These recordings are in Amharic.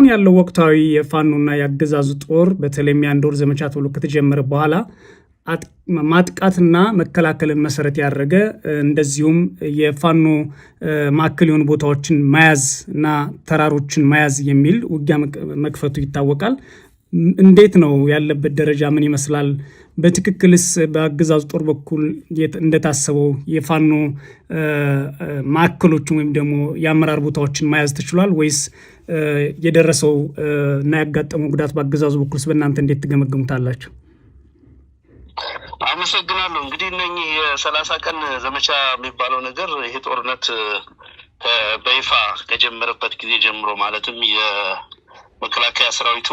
አሁን ያለው ወቅታዊ የፋኖና ያገዛዙ ጦር በተለይም የአንድ ወር ዘመቻ ተብሎ ከተጀመረ በኋላ ማጥቃትና መከላከልን መሰረት ያደረገ እንደዚሁም የፋኖ ማዕከል የሆኑ ቦታዎችን መያዝ እና ተራሮችን መያዝ የሚል ውጊያ መክፈቱ ይታወቃል። እንዴት ነው ያለበት ደረጃ ምን ይመስላል? በትክክልስ በአገዛዙ ጦር በኩል እንደታሰበው የፋኖ ማዕከሎችን ወይም ደግሞ የአመራር ቦታዎችን መያዝ ተችሏል ወይስ የደረሰው እና ያጋጠመው ጉዳት በአገዛዙ በኩልስ በእናንተ እንዴት ትገመግሙታላችሁ? አመሰግናለሁ። እንግዲህ እነኚህ የ30 ቀን ዘመቻ የሚባለው ነገር ይሄ ጦርነት በይፋ ከጀመረበት ጊዜ ጀምሮ ማለትም የመከላከያ ሰራዊቱ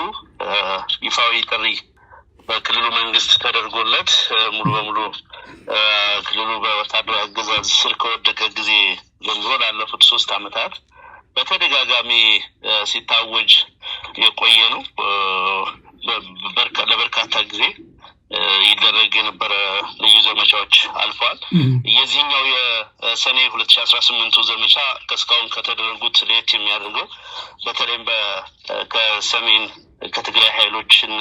ይፋዊ ጥሪ በክልሉ መንግስት ተደርጎለት ሙሉ በሙሉ ክልሉ በወታደራዊ አገዛዝ ስር ከወደቀ ጊዜ ጀምሮ ላለፉት 3 ዓመታት በተደጋጋሚ ሲታወጅ የቆየ ነው። ለበርካታ ጊዜ ይደረግ የነበረ ልዩ ዘመቻዎች አልፈዋል። የዚህኛው የሰኔ 2018 ዘመቻ ከስካውን ከተደረጉት ለየት የሚያደርገው በተለይም ከሰሜን ከትግራይ ኃይሎች እና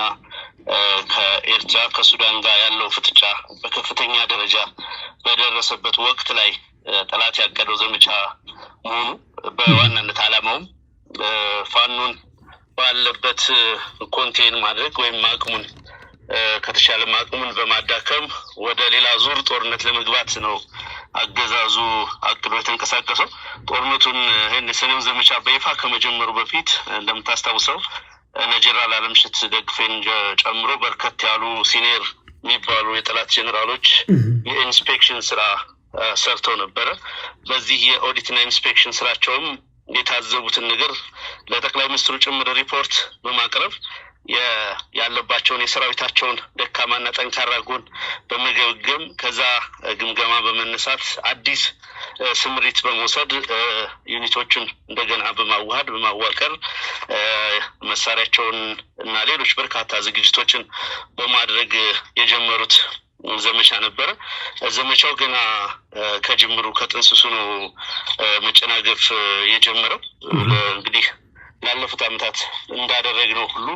ከኤርትራ ከሱዳን ጋር ያለው ፍጥጫ በከፍተኛ ደረጃ በደረሰበት ወቅት ላይ ጠላት ያቀደው ዘመቻ መሆኑ በዋናነት ዓላማውም ፋኖን ባለበት ኮንቴን ማድረግ ወይም አቅሙን ከተሻለ አቅሙን በማዳከም ወደ ሌላ ዙር ጦርነት ለመግባት ነው አገዛዙ አቅዶ የተንቀሳቀሰው። ጦርነቱን የሰኔው ዘመቻ በይፋ ከመጀመሩ በፊት እንደምታስታውሰው ጀነራል አለምሸት ደግፌን ጨምሮ በርከት ያሉ ሲኒየር የሚባሉ የጠላት ጀነራሎች የኢንስፔክሽን ስራ ሰርተው ነበረ። በዚህ የኦዲትና ኢንስፔክሽን ስራቸውም የታዘቡትን ነገር ለጠቅላይ ሚኒስትሩ ጭምር ሪፖርት በማቅረብ ያለባቸውን የሰራዊታቸውን ደካማና ጠንካራ ጎን በመገምገም ከዛ ግምገማ በመነሳት አዲስ ስምሪት በመውሰድ ዩኒቶችን እንደገና በማዋቀር መሳሪያቸውን እና ሌሎች በርካታ ዝግጅቶችን በማድረግ የጀመሩት ዘመቻ ነበረ። ዘመቻው ገና ከጅምሩ ከጥንስሱ ነው መጨናገፍ የጀመረው። እንግዲህ ላለፉት ዓመታት እንዳደረግነው ሁሉ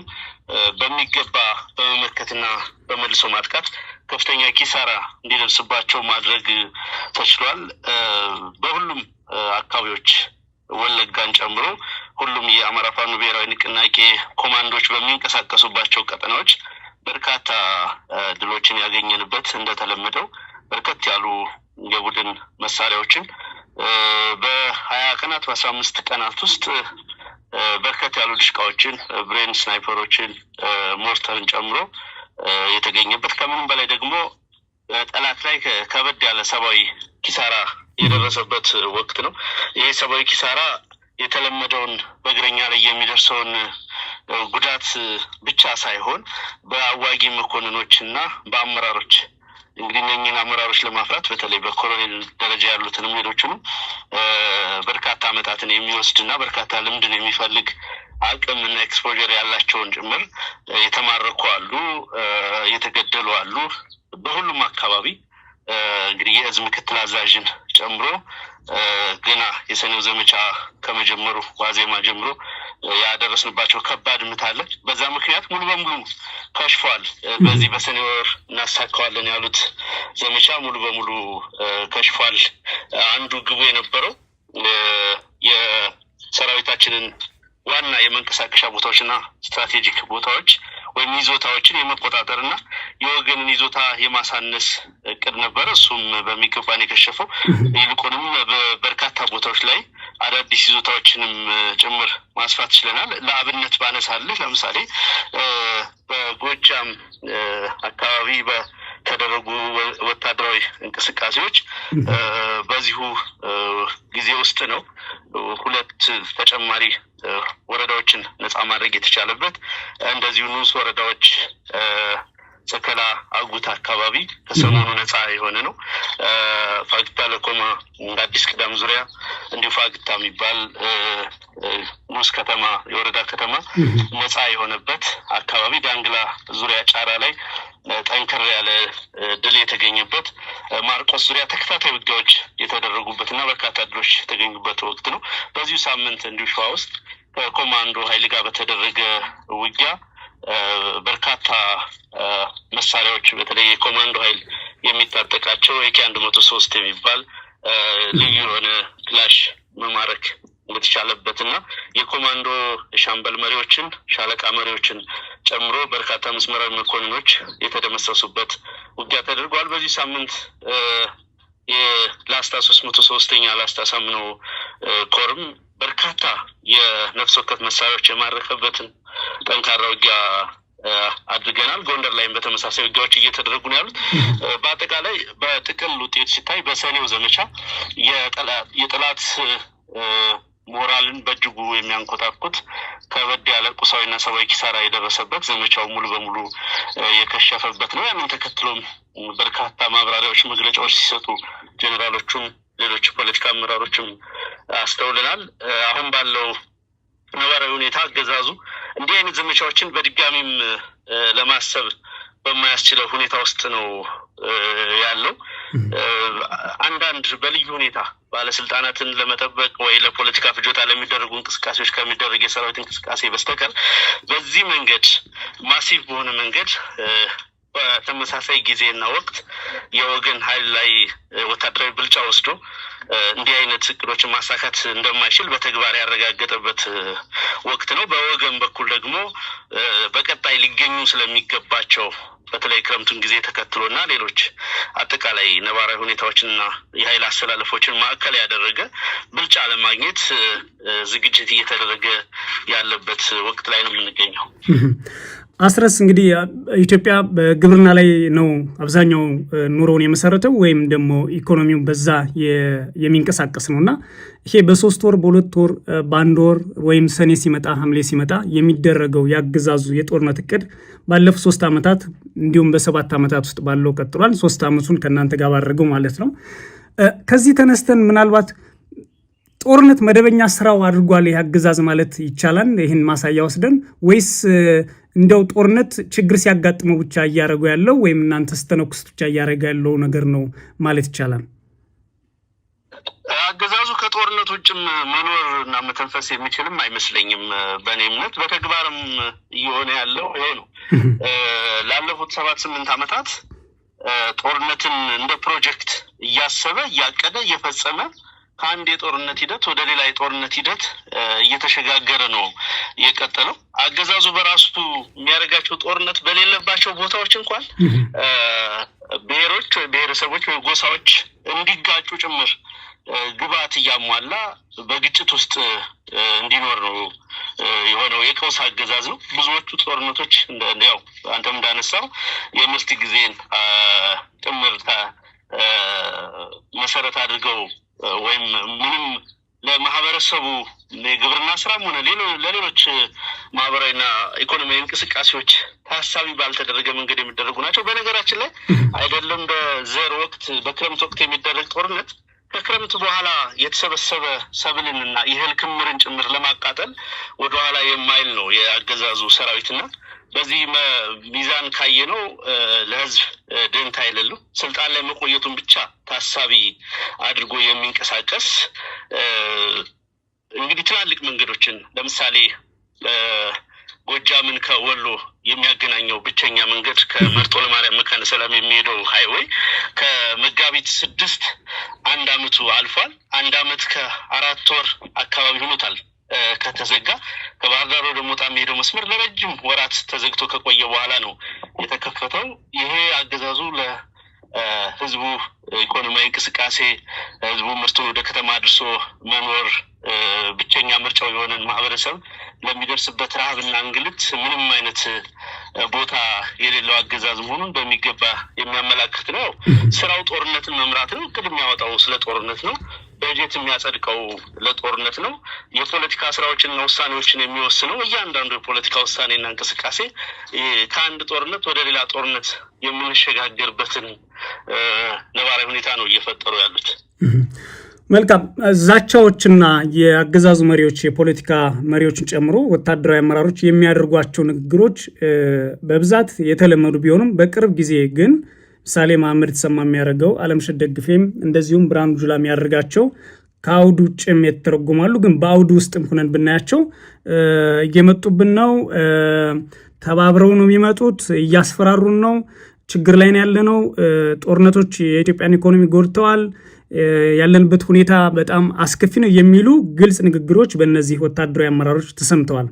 በሚገባ በመመከትና በመልሶ ማጥቃት ከፍተኛ ኪሳራ እንዲደርስባቸው ማድረግ ተችሏል። በሁሉም አካባቢዎች ወለጋን ጨምሮ ሁሉም የአማራ ፋኖ ብሔራዊ ንቅናቄ ኮማንዶች በሚንቀሳቀሱባቸው ቀጠናዎች በርካታ ድሎችን ያገኘንበት እንደተለመደው በርከት ያሉ የቡድን መሳሪያዎችን በ20 ቀናት በ15 ቀናት ውስጥ በርከት ያሉ ድሽቃዎችን ብሬን ስናይፐሮችን ሞርተርን ጨምሮ የተገኘበት ከምንም በላይ ደግሞ ጠላት ላይ ከበድ ያለ ሰብአዊ ኪሳራ የደረሰበት ወቅት ነው። ይህ ሰብአዊ ኪሳራ የተለመደውን በእግረኛ ላይ የሚደርሰውን ጉዳት ብቻ ሳይሆን በአዋጊ መኮንኖች እና በአመራሮች እንግዲህ እነኝህን አመራሮች ለማፍራት በተለይ በኮሎኔል ደረጃ ያሉትንም ሌሎችንም በርካታ ዓመታትን የሚወስድና በርካታ ልምድን የሚፈልግ አቅም እና ኤክስፖዠር ያላቸውን ጭምር የተማረኩ አሉ፣ የተገደሉ አሉ። በሁሉም አካባቢ እንግዲህ የእዝ ምክትል አዛዥን ጨምሮ ገና የሰኔው ዘመቻ ከመጀመሩ ዋዜማ ጀምሮ ያደረስንባቸው ከባድ ምት አለ። በዛ ምክንያት ሙሉ በሙሉ ከሽፏል። በዚህ በሰኔ ወር እናሳካዋለን ያሉት ዘመቻ ሙሉ በሙሉ ከሽፏል። አንዱ ግቡ የነበረው የሰራዊታችንን ዋና የመንቀሳቀሻ ቦታዎችና ስትራቴጂክ ቦታዎች ወይም ይዞታዎችን የመቆጣጠርና የወገንን ይዞታ የማሳነስ እቅድ ነበር። እሱም በሚገባ ነው የከሸፈው። ይልቁንም በበርካታ ቦታዎች ላይ አዳዲስ ይዞታዎችንም ጭምር ማስፋት ችለናል። ለአብነት ባነሳልህ ለምሳሌ በጎጃም አካባቢ በተደረጉ ወታደራዊ እንቅስቃሴዎች በዚሁ ጊዜ ውስጥ ነው 2 ተጨማሪ ወረዳዎችን ነፃ ማድረግ የተቻለበት። እንደዚሁ ንዑስ ወረዳዎች ሰከላ አጉት አካባቢ ከሰሞኑ ነፃ የሆነ ነው። ፋግታ ለኮማ አዲስ ቅዳም ዙሪያ እንዲሁ ፋግታ የሚባል ንዑስ ከተማ የወረዳ ከተማ ነፃ የሆነበት አካባቢ ዳንግላ ዙሪያ ጫራ ላይ ጠንከር ያለ ድል የተገኘበት፣ ማርቆስ ዙሪያ ተከታታይ ውጊያዎች የተደረጉበትና በርካታ ድሎች የተገኙበት ወቅት ነው። በዚሁ ሳምንት እንዲሁ ሸዋ ውስጥ ከኮማንዶ ኃይል ጋር በተደረገ ውጊያ በርካታ መሳሪያዎች በተለይ የኮማንዶ ኃይል የሚታጠቃቸው AK-103 የሚባል ልዩ የሆነ ክላሽ መማረክ እንደተቻለበትና የኮማንዶ ሻምበል መሪዎችን ሻለቃ መሪዎችን ጨምሮ በርካታ መስመራዊ መኮንኖች የተደመሰሱበት ውጊያ ተደርጓል። በዚህ ሳምንት የላስታ 303ኛ ላስታ ሳምነው ኮርም በርካታ የነፍስ ወከፍ መሳሪያዎች የማረከበትን ጠንካራ ውጊያ አድርገናል። ጎንደር ላይም በተመሳሳይ ውጊያዎች እየተደረጉ ነው ያሉት። በአጠቃላይ በጥቅል ውጤት ሲታይ በሰኔው ዘመቻ የጠላት ሞራልን በእጅጉ የሚያንኮታኩት ከበድ ያለ ቁሳዊና ሰብአዊ ኪሳራ የደረሰበት ዘመቻው ሙሉ በሙሉ የከሸፈበት ነው። ያንን ተከትሎም በርካታ ማብራሪያዎች፣ መግለጫዎች ሲሰጡ ጄኔራሎቹም ሌሎች ፖለቲካ አመራሮችም አስተውለናል። አሁን ባለው ነባራዊ ሁኔታ አገዛዙ እንዲህ አይነት ዘመቻዎችን በድጋሚም ለማሰብ በማያስችለው ሁኔታ ውስጥ ነው ያለው። አንዳንድ በልዩ ሁኔታ ባለስልጣናትን ለመጠበቅ ወይ ለፖለቲካ ፍጆታ ለሚደረጉ እንቅስቃሴዎች ከሚደረግ የሰራዊት እንቅስቃሴ በስተቀር በዚህ መንገድ ማሲቭ በሆነ መንገድ በተመሳሳይ ጊዜና ወቅት የወገን ኃይል ላይ ወታደራዊ ብልጫ ወስዶ እንዲህ አይነት እቅዶችን ማሳካት እንደማይችል በተግባር ያረጋገጠበት ወቅት ነው። በወገን በኩል ደግሞ በቀጣይ ሊገኙ ስለሚገባቸው በተለይ ክረምቱን ጊዜ ተከትሎና ሌሎች አጠቃላይ ነባራዊ ሁኔታዎችንና የኃይል አስተላለፎችን ማዕከል ያደረገ ብልጫ ለማግኘት ዝግጅት እየተደረገ ያለበት ወቅት ላይ ነው የምንገኘው። አስረስ እንግዲህ ኢትዮጵያ በግብርና ላይ ነው አብዛኛው ኑሮውን የመሰረተው ወይም ደግሞ ኢኮኖሚው በዛ የሚንቀሳቀስ ነውና ይሄ በ3 ወር በ2 ወር በአንድ ወር ወይም ሰኔ ሲመጣ ሐምሌ ሲመጣ የሚደረገው ያገዛዙ የጦርነት እቅድ ባለፉት 3 ዓመታት እንዲሁም በ7 ዓመታት ውስጥ ባለው ቀጥሏል። 3 ዓመቱን ከናንተ ጋር ባደረገው ማለት ነው። ከዚህ ተነስተን ምናልባት ጦርነት መደበኛ ስራው አድርጓል ያገዛዝ ማለት ይቻላል ይህን ማሳያ ወስደን ወይስ እንደው ጦርነት ችግር ሲያጋጥመው ብቻ እያደረገው ያለው ወይም እናንተ ስተነኩስ ብቻ እያደረገው ያለው ነገር ነው ማለት ይቻላል? አገዛዙ ከጦርነት ውጭም መኖር እና መተንፈስ የሚችልም አይመስለኝም። በእኔ እምነት በተግባርም እየሆነ ያለው ይሄ ነው። ላለፉት 7-8 ዓመታት ጦርነትን እንደ ፕሮጀክት እያሰበ እያቀደ እየፈጸመ ከአንድ የጦርነት ሂደት ወደ ሌላ የጦርነት ሂደት እየተሸጋገረ ነው የቀጠለው። አገዛዙ በራሱ የሚያደርጋቸው ጦርነት በሌለባቸው ቦታዎች እንኳን ብሔሮች ወይ ብሔረሰቦች ወይ ጎሳዎች እንዲጋጩ ጭምር ግብዓት እያሟላ በግጭት ውስጥ እንዲኖር ነው የሆነው። የቀውስ አገዛዝ ነው። ብዙዎቹ ጦርነቶች ያው አንተም እንዳነሳው የምስት ጊዜን ጭምር መሰረት አድርገው ወይም ምንም ለማህበረሰቡ የግብርና ስራም ሆነ ለሌሎች ማህበራዊና ኢኮኖሚያዊ እንቅስቃሴዎች ታሳቢ ባልተደረገ መንገድ የሚደረጉ ናቸው። በነገራችን ላይ አይደለም በዘር ወቅት በክረምት ወቅት የሚደረግ ጦርነት ከክረምት በኋላ የተሰበሰበ ሰብልንና የእህል ክምርን ጭምር ለማቃጠል ወደኋላ የማይል ነው የአገዛዙ ሰራዊትና በዚህ ሚዛን ካየነው ለህዝብ ደንታ የሌለው ስልጣን ላይ መቆየቱን ብቻ ታሳቢ አድርጎ የሚንቀሳቀስ እንግዲህ ትላልቅ መንገዶችን ለምሳሌ ጎጃምን ከወሎ የሚያገናኘው ብቸኛ መንገድ ከመርጦ ለማርያም መካነ ሰላም የሚሄደው ሃይዌይ ከመጋቢት 6 1 ዓመቱ አልፏል። 1 ዓመት ከ4 ወር አካባቢ ሆኖታል ከተዘጋ። ከባህር ዳር ወደ ሞጣ የሚሄደው መስመር ለረጅም ወራት ተዘግቶ ከቆየ በኋላ ነው የተከፈተው። ይሄ አገዛዙ ለህዝቡ ኢኮኖሚያዊ እንቅስቃሴ ህዝቡ ምርቱን ወደ ከተማ አድርሶ መኖር ብቸኛ ምርጫው የሆነን ማህበረሰብ ለሚደርስበት ረሃብና እንግልት ምንም አይነት ቦታ የሌለው አገዛዝ መሆኑን በሚገባ የሚያመላክት ነው። ስራው ጦርነትን መምራት ነው። እቅድ የሚያወጣው ስለ ጦርነት ነው። በጀት የሚያጸድቀው ለጦርነት ነው። የፖለቲካ ስራዎችንና ውሳኔዎችን የሚወስነው እያንዳንዱ የፖለቲካ ውሳኔና እንቅስቃሴ ከአንድ ጦርነት ወደ ሌላ ጦርነት የምንሸጋገርበትን ነባራዊ ሁኔታ ነው እየፈጠሩ ያሉት። መልካም ዛቻዎችና የአገዛዙ መሪዎች የፖለቲካ መሪዎችን ጨምሮ ወታደራዊ አመራሮች የሚያደርጓቸው ንግግሮች በብዛት የተለመዱ ቢሆኑም በቅርብ ጊዜ ግን ምሳሌ መሐመድ ተሰማ የሚያደርገው አለምሸት ደግፌም እንደዚሁም ብርሃኑ ጁላ የሚያደርጋቸው ከአውዱ ውጭም የተተረጎማሉ። ግን በአውዱ ውስጥም ሆነን ብናያቸው እየመጡብን ነው፣ ተባብረው ነው የሚመጡት፣ እያስፈራሩን ነው፣ ችግር ላይ ነው ያለነው፣ ጦርነቶች የኢትዮጵያን ኢኮኖሚ ጎድተዋል፣ ያለንበት ሁኔታ በጣም አስከፊ ነው የሚሉ ግልጽ ንግግሮች በእነዚህ ወታደራዊ አመራሮች ተሰምተዋል።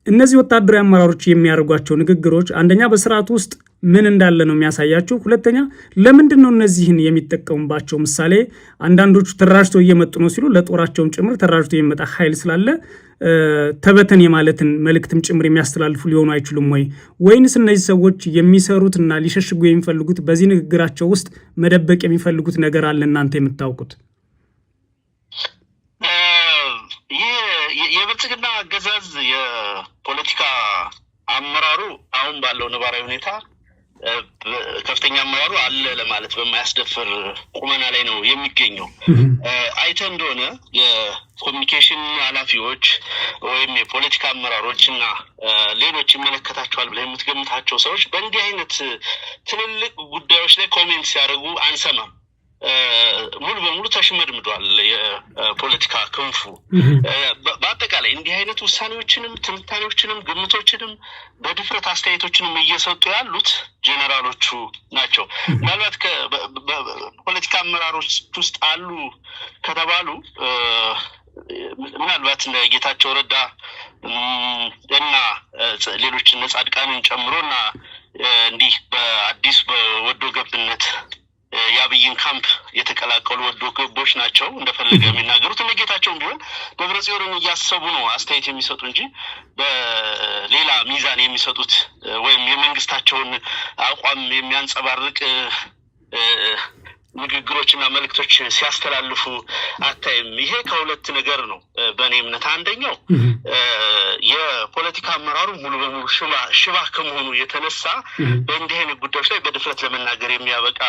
እነዚህ ወታደራዊ አመራሮች የሚያደርጓቸው ንግግሮች አንደኛ በስርዓት ውስጥ ምን እንዳለ ነው የሚያሳያቸው። ሁለተኛ ለምንድን ነው እነዚህን የሚጠቀሙባቸው? ምሳሌ አንዳንዶቹ ተደራጅተው እየመጡ ነው ሲሉ ለጦራቸውም ጭምር ተደራጅቶ የሚመጣ ኃይል ስላለ ተበተን የማለትን መልእክትም ጭምር የሚያስተላልፉ ሊሆኑ አይችሉም ወይ? ወይንስ እነዚህ ሰዎች የሚሰሩትና ሊሸሽጉ የሚፈልጉት በዚህ ንግግራቸው ውስጥ መደበቅ የሚፈልጉት ነገር አለ እናንተ የምታውቁት? የብልጽግና አገዛዝ የፖለቲካ አመራሩ አሁን ባለው ነባራዊ ሁኔታ ከፍተኛ አመራሩ አለ ለማለት በማያስደፍር ቁመና ላይ ነው የሚገኘው። አይተ እንደሆነ የኮሚኒኬሽን ኃላፊዎች ወይም የፖለቲካ አመራሮች እና ሌሎች ይመለከታቸዋል ብለህ የምትገምታቸው ሰዎች በእንዲህ አይነት ትልልቅ ጉዳዮች ላይ ኮሜንት ሲያደርጉ አንሰማም። ሙሉ በሙሉ ተሽመድምዷል የፖለቲካ ክንፉ። በአጠቃላይ እንዲህ አይነት ውሳኔዎችንም ትንታኔዎችንም ግምቶችንም በድፍረት አስተያየቶችንም እየሰጡ ያሉት ጄኔራሎቹ ናቸው። ምናልባት በፖለቲካ አመራሮች ውስጥ አሉ ከተባሉ ምናልባት ጌታቸው ረዳ እና ሌሎች ጻድቃንን ጨምሮና እንዲህ በአዲስ በወዶ ገብነት የአብይን ካምፕ የተቀላቀሉ ወዶ ገቦች ናቸው እንደፈለገ የሚናገሩት። እነጌታቸውም ቢሆን ደብረጽዮንን እያሰቡ ነው አስተያየት የሚሰጡ እንጂ በሌላ ሚዛን የሚሰጡት ወይም የመንግስታቸውን አቋም የሚያንጸባርቅ ንግግሮችና መልእክቶች ሲያስተላልፉ አታይም። ይሄ ከሁለት ነገር ነው በእኔ እምነት። አንደኛው የፖለቲካ አመራሩ ሙሉ በሙሉ ሽባ ከመሆኑ የተነሳ በእንዲህ አይነት ጉዳዮች ላይ በድፍረት ለመናገር የሚያበቃ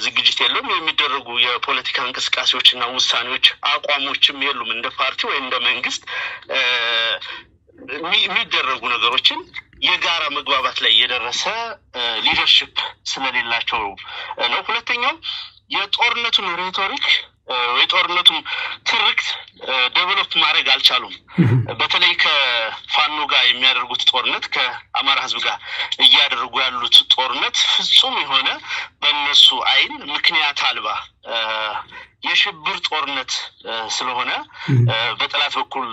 ዝግጅት የለውም። የሚደረጉ የፖለቲካ እንቅስቃሴዎችና ውሳኔዎች አቋሞችም የሉም። እንደ ፓርቲ ወይም እንደ መንግስት የሚደረጉ ነገሮችን የጋራ መግባባት ላይ የደረሰ ሊደርሽፕ ስለሌላቸው ነው። ሁለተኛው የጦርነቱን ሬቶሪክ የጦርነቱን ትርክት ዴቨሎፕ ማድረግ አልቻሉም። በተለይ ከፋኖ ጋር የሚያደርጉት ጦርነት ከአማራ ህዝብ ጋር እያደረጉ ያሉት ጦርነት ፍጹም የሆነ በእነሱ አይን ምክንያት አልባ የሽብር ጦርነት ስለሆነ በጠላት በኩል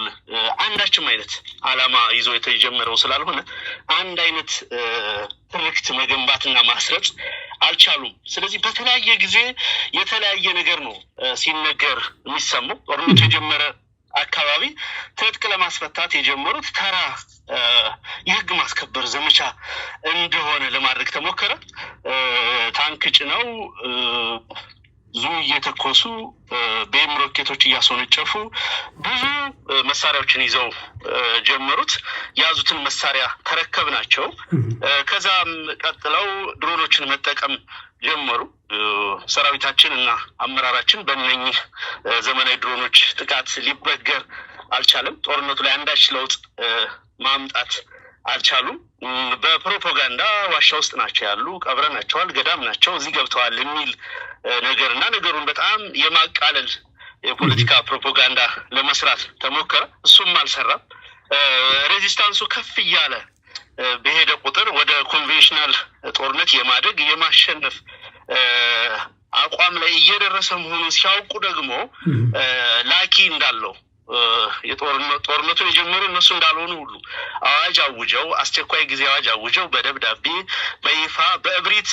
አንዳችም አይነት ዓላማ ይዞ የተጀመረው ስላልሆነ አንድ አይነት ትርክት መገንባትና ማስረጽ አልቻሉም። ስለዚህ በተለያየ ጊዜ የተለያየ ነገር ነው ሲነገር የሚሰማው። ጦርነቱ የጀመረ አካባቢ ትጥቅ ለማስፈታት የጀመሩት ተራ የህግ ማስከበር ዘመቻ እንደሆነ ለማድረግ ተሞከረ። ታንክ ጭነው ዙ እየተኮሱ ቤም ሮኬቶች እያስወነጨፉ ብዙ መሳሪያዎችን ይዘው ጀመሩት። የያዙትን መሳሪያ ተረከብናቸው። ከዛም ቀጥለው ድሮኖችን መጠቀም ጀመሩ። ሰራዊታችን እና አመራራችን በእነኚህ ዘመናዊ ድሮኖች ጥቃት ሊበገር አልቻለም። ጦርነቱ ላይ አንዳች ለውጥ ማምጣት አልቻሉም። በፕሮፓጋንዳ ዋሻ ውስጥ ናቸው ያሉ፣ ቀብረናቸዋል፣ ገዳም ናቸው፣ እዚህ ገብተዋል የሚል ነገርና ነገሩን በጣም የማቃለል የፖለቲካ ፕሮፓጋንዳ ለመስራት ተሞከረ። እሱም አልሰራም። ሬዚስታንሱ ከፍ እያለ በሄደ ቁጥር ወደ ኮንቬንሽናል ጦርነት የማደግ የማሸነፍ አቋም ላይ እየደረሰ መሆኑን ሲያውቁ ደግሞ ላኪ እንዳለው ጦርነቱን የጀመሩ እነሱ እንዳልሆኑ ሁሉ አዋጅ አውጀው አስቸኳይ ጊዜ አዋጅ አውጀው በደብዳቤ በይፋ በእብሪት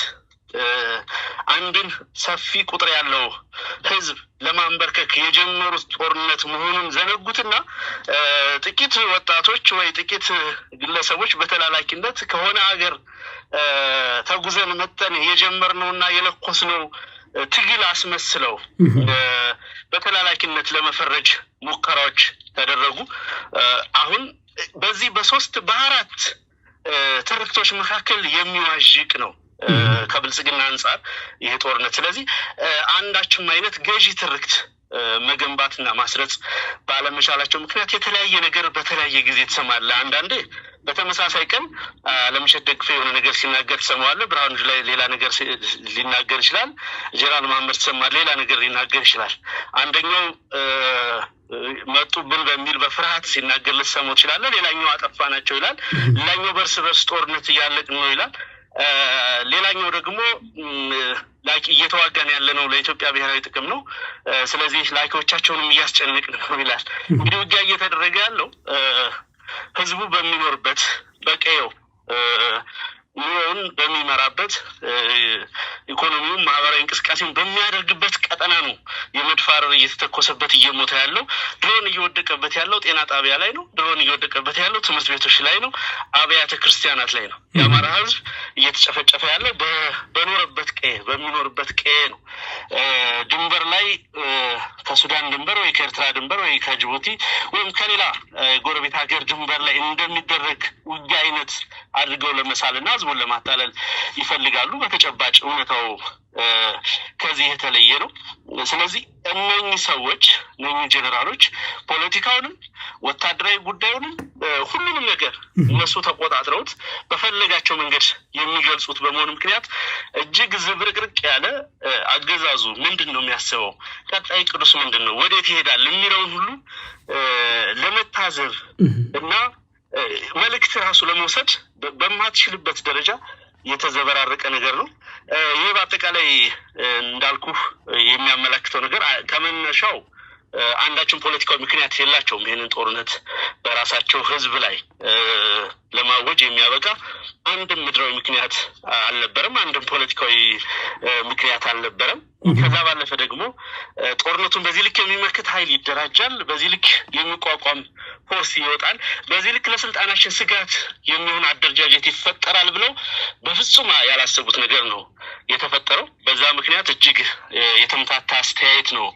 አንድን ሰፊ ቁጥር ያለው ህዝብ ለማንበርከክ የጀመሩት ጦርነት መሆኑን ዘነጉትና ጥቂት ወጣቶች ወይ ጥቂት ግለሰቦች በተላላኪነት ከሆነ ሀገር ተጉዘን መጠን የጀመርነውና የለኮስነው ትግል አስመስለው በተላላኪነት ለመፈረጅ ሙከራዎች ተደረጉ። አሁን በዚህ በሶስት በአራት ትርክቶች መካከል የሚዋዥቅ ነው ከብልጽግና አንጻር ይሄ ጦርነት። ስለዚህ አንዳችም አይነት ገዢ ትርክት መገንባትና ማስረጽ ባለመቻላቸው ምክንያት የተለያየ ነገር በተለያየ ጊዜ ተሰማለ። አንዳንዴ በተመሳሳይ ቀን ለምሸት ደግፈ የሆነ ነገር ሲናገር ተሰማዋለ። ብርሃኑ ላይ ሌላ ነገር ሊናገር ይችላል። ጀነራል መሐመድ ተሰማ ሌላ ነገር ሊናገር ይችላል። አንደኛው መጡብን በሚል በፍርሃት ሲናገር ልትሰማው ትችላለህ። ሌላኛው አጠፋናቸው ይላል። ሌላኛው በርስ ጦርነት እያለቅን ነው ይላል። ሌላኛው ደግሞ ላይክ እየተዋጋን ያለነው ለኢትዮጵያ ብሔራዊ ጥቅም ነው፣ ስለዚህ ላይኮቻቸውንም እያስጨነቅን ነው ይላል። እንግዲህ ውጊያ እየተደረገ ያለው ህዝቡ በሚኖርበት በቀየው ኑሮውን በሚመራበት ኢኮኖሚውን ማህበራዊ እንቅስቃሴውን በሚያደርግበት ቀጠና ነው የመድፋረር እየተተኮሰበት እየሞተ ያለው። ድሮን እየወደቀበት ያለው ጤና ጣቢያ ላይ ነው። ድሮን እየወደቀበት ያለው ትምህርት ቤቶች ላይ ነው። አብያተ ክርስቲያናት ላይ ነው። የአማራ ህዝብ እየተጨፈጨፈ ያለው በኖረበት ቀዬ በሚኖርበት ቀዬ ነው። ድንበር ላይ ከሱዳን ድንበር ወይ ከኤርትራ ድንበር ወይ ከጅቡቲ ወይም ከሌላ ጎረቤት ሀገር ድንበር ላይ እንደሚደረግ ውጊያ አይነት አድርገው ለመሳልና ህዝቡን ለማታለል ይፈልጋሉ። በተጨባጭ እውነታው ከዚህ የተለየ ነው። ስለዚህ እነኚህ ሰዎች እነኚህ ጀነራሎች ፖለቲካውንም ወታደራዊ ጉዳዩንም ሁሉንም ነገር እነሱ ተቆጣጥረውት በፈለጋቸው መንገድ የሚገልጹት በመሆኑ ምክንያት እጅግ ዝብርቅርቅ ያለ አገዛዙ ምንድን ነው የሚያስበው፣ ቀጣይ ቅዱስ ምንድን ነው፣ ወዴት ይሄዳል የሚለውን ሁሉ ለመታዘብ እና መልእክት ራሱ ለመውሰድ በማትችልበት ደረጃ የተዘበራረቀ ነገር ነው። ይህ በአጠቃላይ እንዳልኩ የሚያመላክተው ነገር ከመነሻው አንዳችን ፖለቲካዊ ምክንያት የላቸውም። ይህንን ጦርነት በራሳቸው ህዝብ ላይ ለማወጅ የሚያበቃ አንድም ምድራዊ ምክንያት አልነበረም፣ አንድም ፖለቲካዊ ምክንያት አልነበረም። ከዛ ባለፈ ደግሞ ጦርነቱን በዚህ ልክ የሚመክት ኃይል ይደራጃል፣ በዚህ ልክ የሚቋቋም ፎርስ ይወጣል፣ በዚህ ልክ ለስልጣናችን ስጋት የሚሆን አደረጃጀት ይፈጠራል ብለው በፍጹም ያላሰቡት ነገር ነው የተፈጠረው። በዛ ምክንያት እጅግ የተምታታ አስተያየት ነው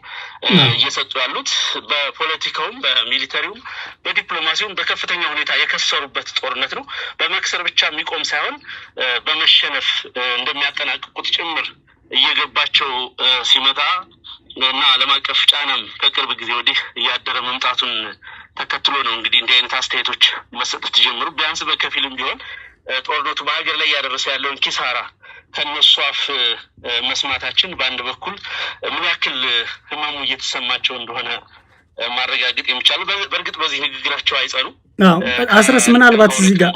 እየሰጡ ያሉት። በፖለቲካውም በሚሊተሪውም በዲፕሎማሲውም በከፍተኛ ሁኔታ የከሰሩበት ጦርነት ነው። በመክሰር ብቻ የሚቆም ሳይሆን በመሸነፍ እንደሚያጠናቅቁት ጭምር እየገባቸው ሲመጣ እና ዓለም አቀፍ ጫናም ከቅርብ ጊዜ ወዲህ እያደረ መምጣቱን ተከትሎ ነው እንግዲህ እንዲህ አይነት አስተያየቶች መሰጠት ጀምሩ። ቢያንስ በከፊልም ቢሆን ጦርነቱ በሀገር ላይ እያደረሰ ያለውን ኪሳራ ከነሱ አፍ መስማታችን በአንድ በኩል ምን ያክል ህመሙ እየተሰማቸው እንደሆነ ማረጋገጥ የሚቻለው። በእርግጥ በዚህ ንግግራቸው አይጸኑ። አስረስ ምናልባት እዚህ ጋር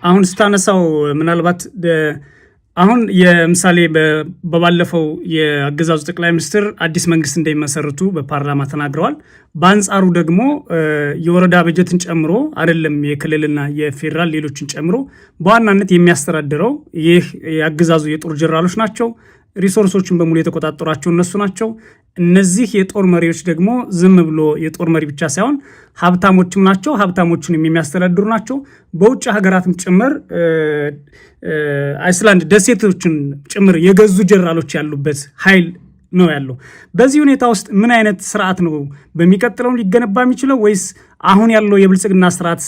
አሁን ስታነሳው ምናልባት አሁን የምሳሌ በባለፈው የአገዛዙ ጠቅላይ ሚኒስትር አዲስ መንግስት እንደሚመሰርቱ በፓርላማ ተናግረዋል። በአንጻሩ ደግሞ የወረዳ በጀትን ጨምሮ አይደለም የክልልና የፌዴራል ሌሎችን ጨምሮ በዋናነት የሚያስተዳድረው ይህ የአገዛዙ የጦር ጀነራሎች ናቸው። ሪሶርሶችን በሙሉ የተቆጣጠሯቸው እነሱ ናቸው። እነዚህ የጦር መሪዎች ደግሞ ዝም ብሎ የጦር መሪ ብቻ ሳይሆን ሀብታሞችም ናቸው። ሀብታሞቹንም የሚያስተዳድሩ ናቸው። በውጭ ሀገራትም ጭምር አይስላንድ ደሴቶችን ጭምር የገዙ ጀነራሎች ያሉበት ኃይል ነው ያለው። በዚህ ሁኔታ ውስጥ ምን አይነት ስርዓት ነው በሚቀጥለው ሊገነባ የሚችለው? ወይስ አሁን ያለው የብልጽግና ስርዓት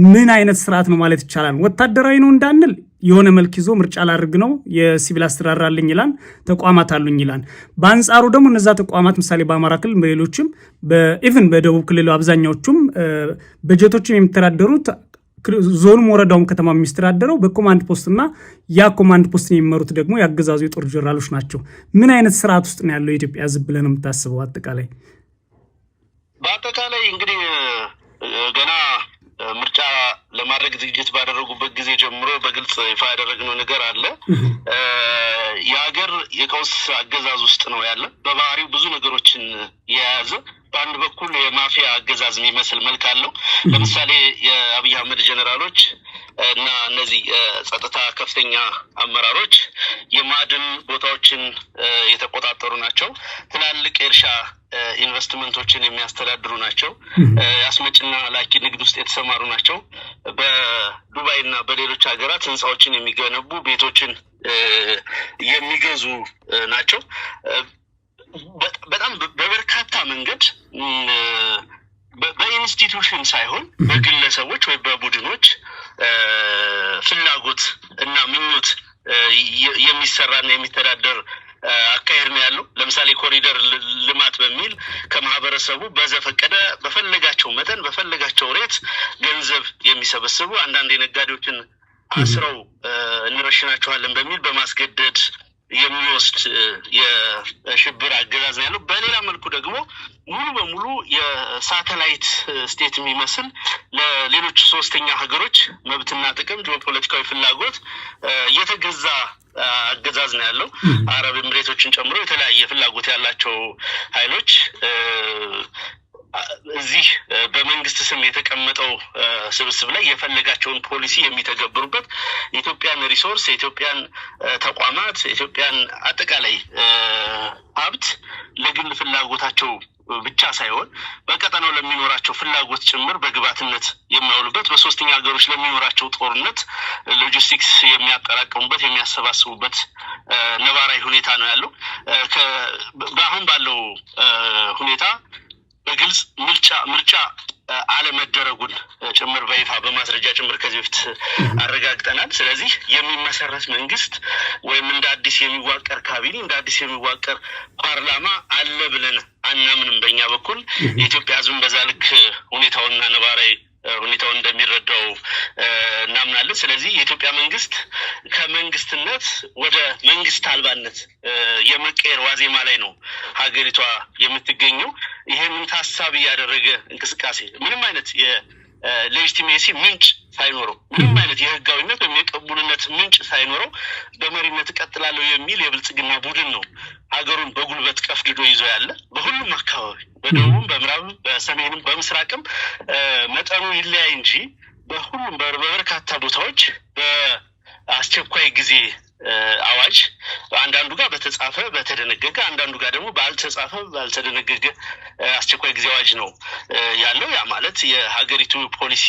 ምን አይነት ስርዓት ነው ማለት ይቻላል? ወታደራዊ ነው እንዳንል የሆነ መልክ ይዞ ምርጫ ላድርግ ነው፣ የሲቪል አስተዳደር አለኝ ይላል፣ ተቋማት አሉኝ ይላል። በአንጻሩ ደግሞ እነዛ ተቋማት ምሳሌ በአማራ ክልል በሌሎችም ኢቭን በደቡብ ክልል አብዛኛዎቹም በጀቶችም የሚተዳደሩት ዞኑም ወረዳውም ከተማ የሚስተዳደረው በኮማንድ ፖስትና ያ ኮማንድ ፖስትን የሚመሩት ደግሞ የአገዛዙ የጦር ጀነራሎች ናቸው። ምን አይነት ስርዓት ውስጥ ነው ያለው የኢትዮጵያ ህዝብ ብለህ ነው የምታስበው? በአጠቃላይ እንግዲህ ገና ምርጫ ለማድረግ ዝግጅት ባደረጉበት ጊዜ ጀምሮ በግልጽ ይፋ ያደረግነው ነገር አለ። የሀገር የቀውስ አገዛዝ ውስጥ ነው ያለ። በባህሪው ብዙ ነገሮችን የያዘ በአንድ በኩል የማፊያ አገዛዝ የሚመስል መልክ አለው። ለምሳሌ የአብይ አህመድ ጀነራሎች እና እነዚህ ጸጥታ ከፍተኛ አመራሮች የማዕድን ቦታዎችን የተቆጣጠሩ ናቸው። ትላልቅ የእርሻ ኢንቨስትመንቶችን የሚያስተዳድሩ ናቸው። አስመጭና ላኪ ንግድ ውስጥ የተሰማሩ ናቸው። በዱባይ እና በሌሎች ሀገራት ህንፃዎችን የሚገነቡ ቤቶችን የሚገዙ ናቸው። በጣም በበርካታ መንገድ በኢንስቲትዩሽን ሳይሆን በግለሰቦች ወይ በቡድኖች ፍላጎት እና ምኞት የሚሰራና የሚተዳደር አካሄድ ነው ያለው። ለምሳሌ ኮሪደር ልማት በሚል እየሰበሰቡ በዘፈቀደ በፈለጋቸው መጠን በፈለጋቸው ሬት ገንዘብ የሚሰበስቡ አንዳንድ የነጋዴዎችን አስረው እንረሽናቸዋለን በሚል በማስገደድ የሚወስድ የሽብር አገዛዝ ነው ያለው። በሌላ መልኩ ደግሞ ሙሉ በሙሉ የሳተላይት ስቴት የሚመስል ለሌሎች ሶስተኛ ሀገሮች መብትና ጥቅም ጂኦፖለቲካዊ ፍላጎት የተገዛ አገዛዝ ነው ያለው። አረብ ኤምሬቶችን ጨምሮ የተለያየ ፍላጎት ያላቸው ኃይሎች እዚህ በመንግስት ስም የተቀመጠው ስብስብ ላይ የፈለጋቸውን ፖሊሲ የሚተገብሩበት የኢትዮጵያን ሪሶርስ የኢትዮጵያን ተቋማት የኢትዮጵያን አጠቃላይ ሀብት ለግል ፍላጎታቸው ብቻ ሳይሆን በቀጠናው ለሚኖራቸው ፍላጎት ጭምር በግብዓትነት የሚያውሉበት በሶስተኛ ሀገሮች ለሚኖራቸው ጦርነት ሎጂስቲክስ የሚያጠራቅሙበት የሚያሰባስቡበት ነባራዊ ሁኔታ ነው ያለው። በአሁን ባለው ሁኔታ በግልጽ ምርጫ አለመደረጉን ጭምር በይፋ በማስረጃ ጭምር ከዚህ በፊት አረጋግጠናል። ስለዚህ የሚመሰረት መንግስት ወይም እንደ አዲስ የሚዋቀር ካቢኔ እንደ አዲስ የሚዋቀር ፓርላማ አለ ብለን አናምንም። በእኛ በኩል የኢትዮጵያ ሕዝብ በዛ ልክ ሁኔታውና ነባራዊ ሁኔታውን እንደሚረዳው እናምናለን። ስለዚህ የኢትዮጵያ መንግስት ከመንግስትነት ወደ መንግስት አልባነት የመቀየር ዋዜማ ላይ ነው ሀገሪቷ የምትገኘው። ይሄንን ታሳቢ ያደረገ እንቅስቃሴ ምንም አይነት የሌጂቲሜሲ ምንጭ ሳይኖረው ምንም አይነት የህጋዊነት ወይም የቅቡልነት ምንጭ ሳይኖረው በመሪነት እቀጥላለሁ የሚል የብልጽግና ቡድን ነው ሀገሩን በጉልበት ቀፍድዶ ይዞ ያለ። በሁሉም አካባቢ በደቡብም በምዕራብም በሰሜንም በምስራቅም መጠኑ ይለያይ እንጂ በሁሉም በበርካታ ቦታዎች በአስቸኳይ ጊዜ አዋጅ አንዳንዱ ጋር በተጻፈ በተደነገገ አንዳንዱ ጋር ደግሞ ባልተጻፈ ባልተደነገገ አስቸኳይ ጊዜ አዋጅ ነው ያለው። ያ ማለት የሀገሪቱ ፖሊሲ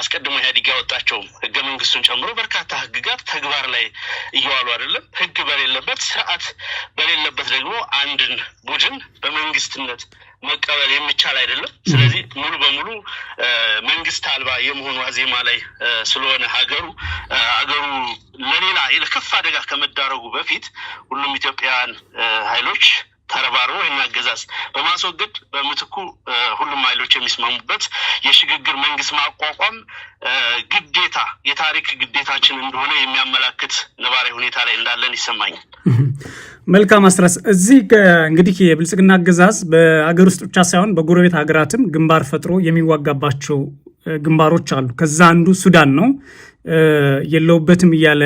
አስቀድሞ ኢህአዴግ ያወጣቸው ህገ መንግስቱን ጨምሮ በርካታ ህግጋት ተግባር ላይ እየዋሉ አይደለም። ህግ በሌለበት ስርዓት በሌለበት ደግሞ አንድን ቡድን በመንግስትነት መቀበል የሚቻል አይደለም። ስለዚህ ሙሉ በሙሉ መንግስት አልባ የመሆኑ ዋዜማ ላይ ስለሆነ ሀገሩ ለሌላ ለከፍ አደጋ ከመዳረጉ በፊት ሁሉም ኢትዮጵያውያን ኃይሎች ተረባርበው የሚያገዛዝ በማስወገድ በምትኩ ሁሉም ኃይሎች የሚስማሙበት የሽግግር መንግስት ማቋቋም ግዴታ የታሪክ ግዴታችን እንደሆነ የሚያመላክት ነባራዊ ሁኔታ ላይ እንዳለን ይሰማኛል። መልካም አስረስ፣ እዚህ እንግዲህ የብልጽግና አገዛዝ በሀገር ውስጥ ብቻ ሳይሆን በጎረቤት ሀገራትም ግንባር ፈጥሮ የሚዋጋባቸው ግንባሮች አሉ። ከዛ አንዱ ሱዳን ነው። የለውበትም እያለ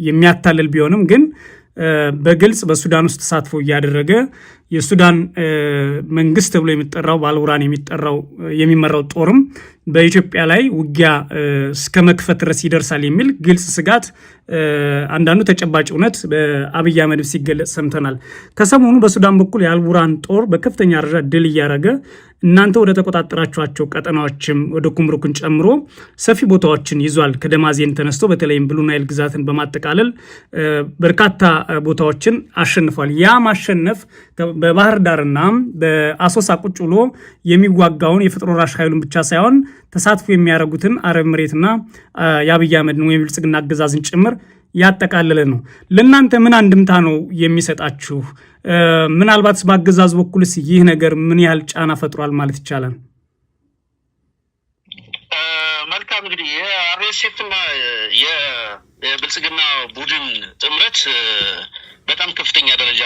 የሚያታልል ቢሆንም ግን በግልጽ በሱዳን ውስጥ ተሳትፎ እያደረገ የሱዳን መንግስት ተብሎ የሚጠራው ባልቡርሃን የሚመራው ጦርም በኢትዮጵያ ላይ ውጊያ እስከ መክፈት ድረስ ይደርሳል የሚል ግልጽ ስጋት፣ አንዳንዱ ተጨባጭ እውነት በአብይ አህመድ ሲገለጽ ሰምተናል። ከሰሞኑ በሱዳን በኩል የአልቡርሃን ጦር በከፍተኛ ደረጃ ድል እያደረገ እናንተ ወደ ተቆጣጠራችኋቸው ቀጠናዎችም ወደ ኩምሩክን ጨምሮ ሰፊ ቦታዎችን ይዟል። ከደማዜን ተነስቶ በተለይም ብሉ ናይል ግዛትን በማጠቃለል በርካታ ቦታዎችን አሸንፏል። ያ ማሸነፍ በባህር ዳርና በአሶሳ ቁጭ ብሎ የሚዋጋውን የፈጥኖ ደራሽ ኃይሉን ብቻ ሳይሆን ተሳትፎ የሚያደርጉትን አረብ ኤምሬትና የአብይ አህመድን ወይም ብልጽግና አገዛዝን ጭምር ያጠቃለለ ነው። ለእናንተ ምን አንድምታ ነው የሚሰጣችሁ? ምናልባት በአገዛዙ በኩልስ ይህ ነገር ምን ያህል ጫና ፈጥሯል ማለት ይቻላል? መልካም፣ እንግዲህ የአርኤስኤፍ እና የብልጽግና ቡድን ጥምረት በጣም ከፍተኛ ደረጃ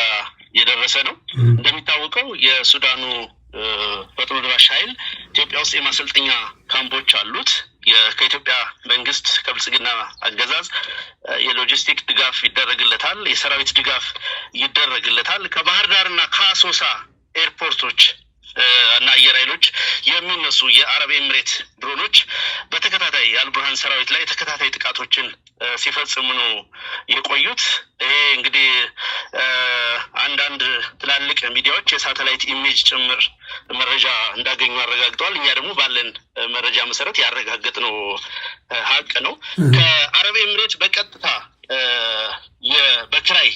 የደረሰ ነው። እንደሚታወቀው የሱዳኑ ፈጥኖ ደራሽ ኃይል ኢትዮጵያ ውስጥ የማሰልጠኛ ካምፖች አሉት። ከኢትዮጵያ መንግስት ከብልጽግና አገዛዝ የሎጂስቲክ ድጋፍ ይደረግለታል፣ የሰራዊት ድጋፍ ይደረግለታል። ከባህር ዳርና ከአሶሳ ኤርፖርቶች እና አየር ኃይሎች የሚነሱ የአረብ ኤምሬት ድሮኖች በተከታታይ የአልቡርሃን ሰራዊት ላይ ተከታታይ ጥቃቶችን ሲፈጽሙ ነው የቆዩት። ይሄ እንግዲህ አንዳንድ ትላልቅ ሚዲያዎች የሳተላይት ኢሜጅ ጭምር መረጃ እንዳገኙ አረጋግጠዋል። እኛ ደግሞ ባለን መረጃ መሰረት ያረጋገጥነው ሀቅ ነው። ከአረብ ኤምሬት በቀጥታ በክራይ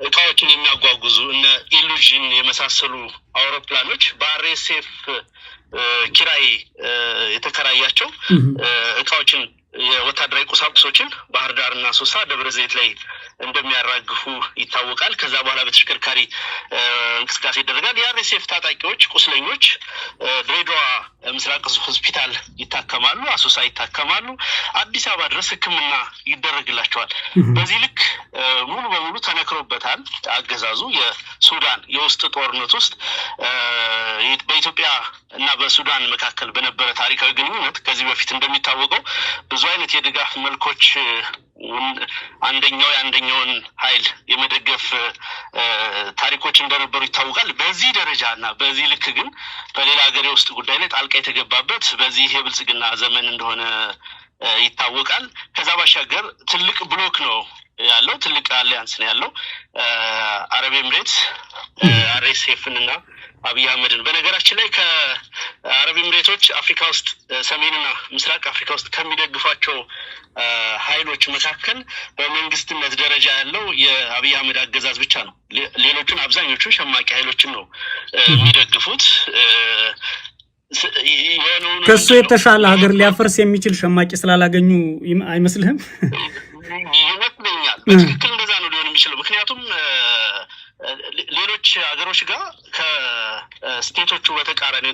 እቃዎችን የሚያጓጉዙ እነ ኢሉዥን የመሳሰሉ አውሮፕላኖች በአርኤስኤፍ ኪራይ የተከራያቸው እቃዎችን የወታደራዊ ቁሳቁሶችን ባህር ዳርና አሶሳ ደብረ ዘይት ላይ እንደሚያራግፉ ይታወቃል። ከዛ በኋላ በተሽከርካሪ እንቅስቃሴ ይደረጋል። የአርኤስኤፍ ታጣቂዎች ቁስለኞች ድሬዳዋ ምስራቅ ሆስፒታል ይታከማሉ፣ አሶሳ ይታከማሉ፣ አዲስ አበባ ድረስ ሕክምና ይደረግላቸዋል። በዚህ ልክ ሙሉ በሙሉ ተነክሮበታል አገዛዙ። የሱዳን የውስጥ ጦርነት ውስጥ በኢትዮጵያ እና በሱዳን መካከል በነበረ ታሪካዊ ግንኙነት ከዚህ በፊት እንደሚታወቀው ብዙ አይነት የድጋፍ መልኮች አንደኛውን ኃይል የመደገፍ ታሪኮች እንደነበሩ ይታወቃል። በዚህ ደረጃ እና በዚህ ልክ ግን በሌላ ሀገር የውስጥ ጉዳይ ላይ ጣልቃ የተገባበት በዚህ የብልጽግና ዘመን እንደሆነ ይታወቃል። ከዛ ባሻገር ትልቅ ብሎክ ነው ያለው፣ ትልቅ አሊያንስ ነው ያለው። አረብ ኤምሬትስ አርኤስኤፍን እና አብይ አህመድን በነገራችን ላይ ከአረብ ኤምሬቶች አፍሪካ ውስጥ ሰሜንና ምስራቅ አፍሪካ ውስጥ ከሚደግፏቸው ኃይሎች መካከል በመንግስትነት ደረጃ ያለው የአብይ አህመድ አገዛዝ ብቻ ነው። ሌሎቹን አብዛኞቹን ሸማቂ ኃይሎችን ነው የሚደግፉት። ከሱ የተሻለ ሀገር ሊያፈርስ የሚችል ሸማቂ ስላላገኙ አይመስልህም? ይመስለኛል። በትክክል እንደዛ ነው ሊሆን የሚችለው። ምክንያቱም ሌሎች ሀገሮች ጋር ከስቴቶቹ በተቃራኒ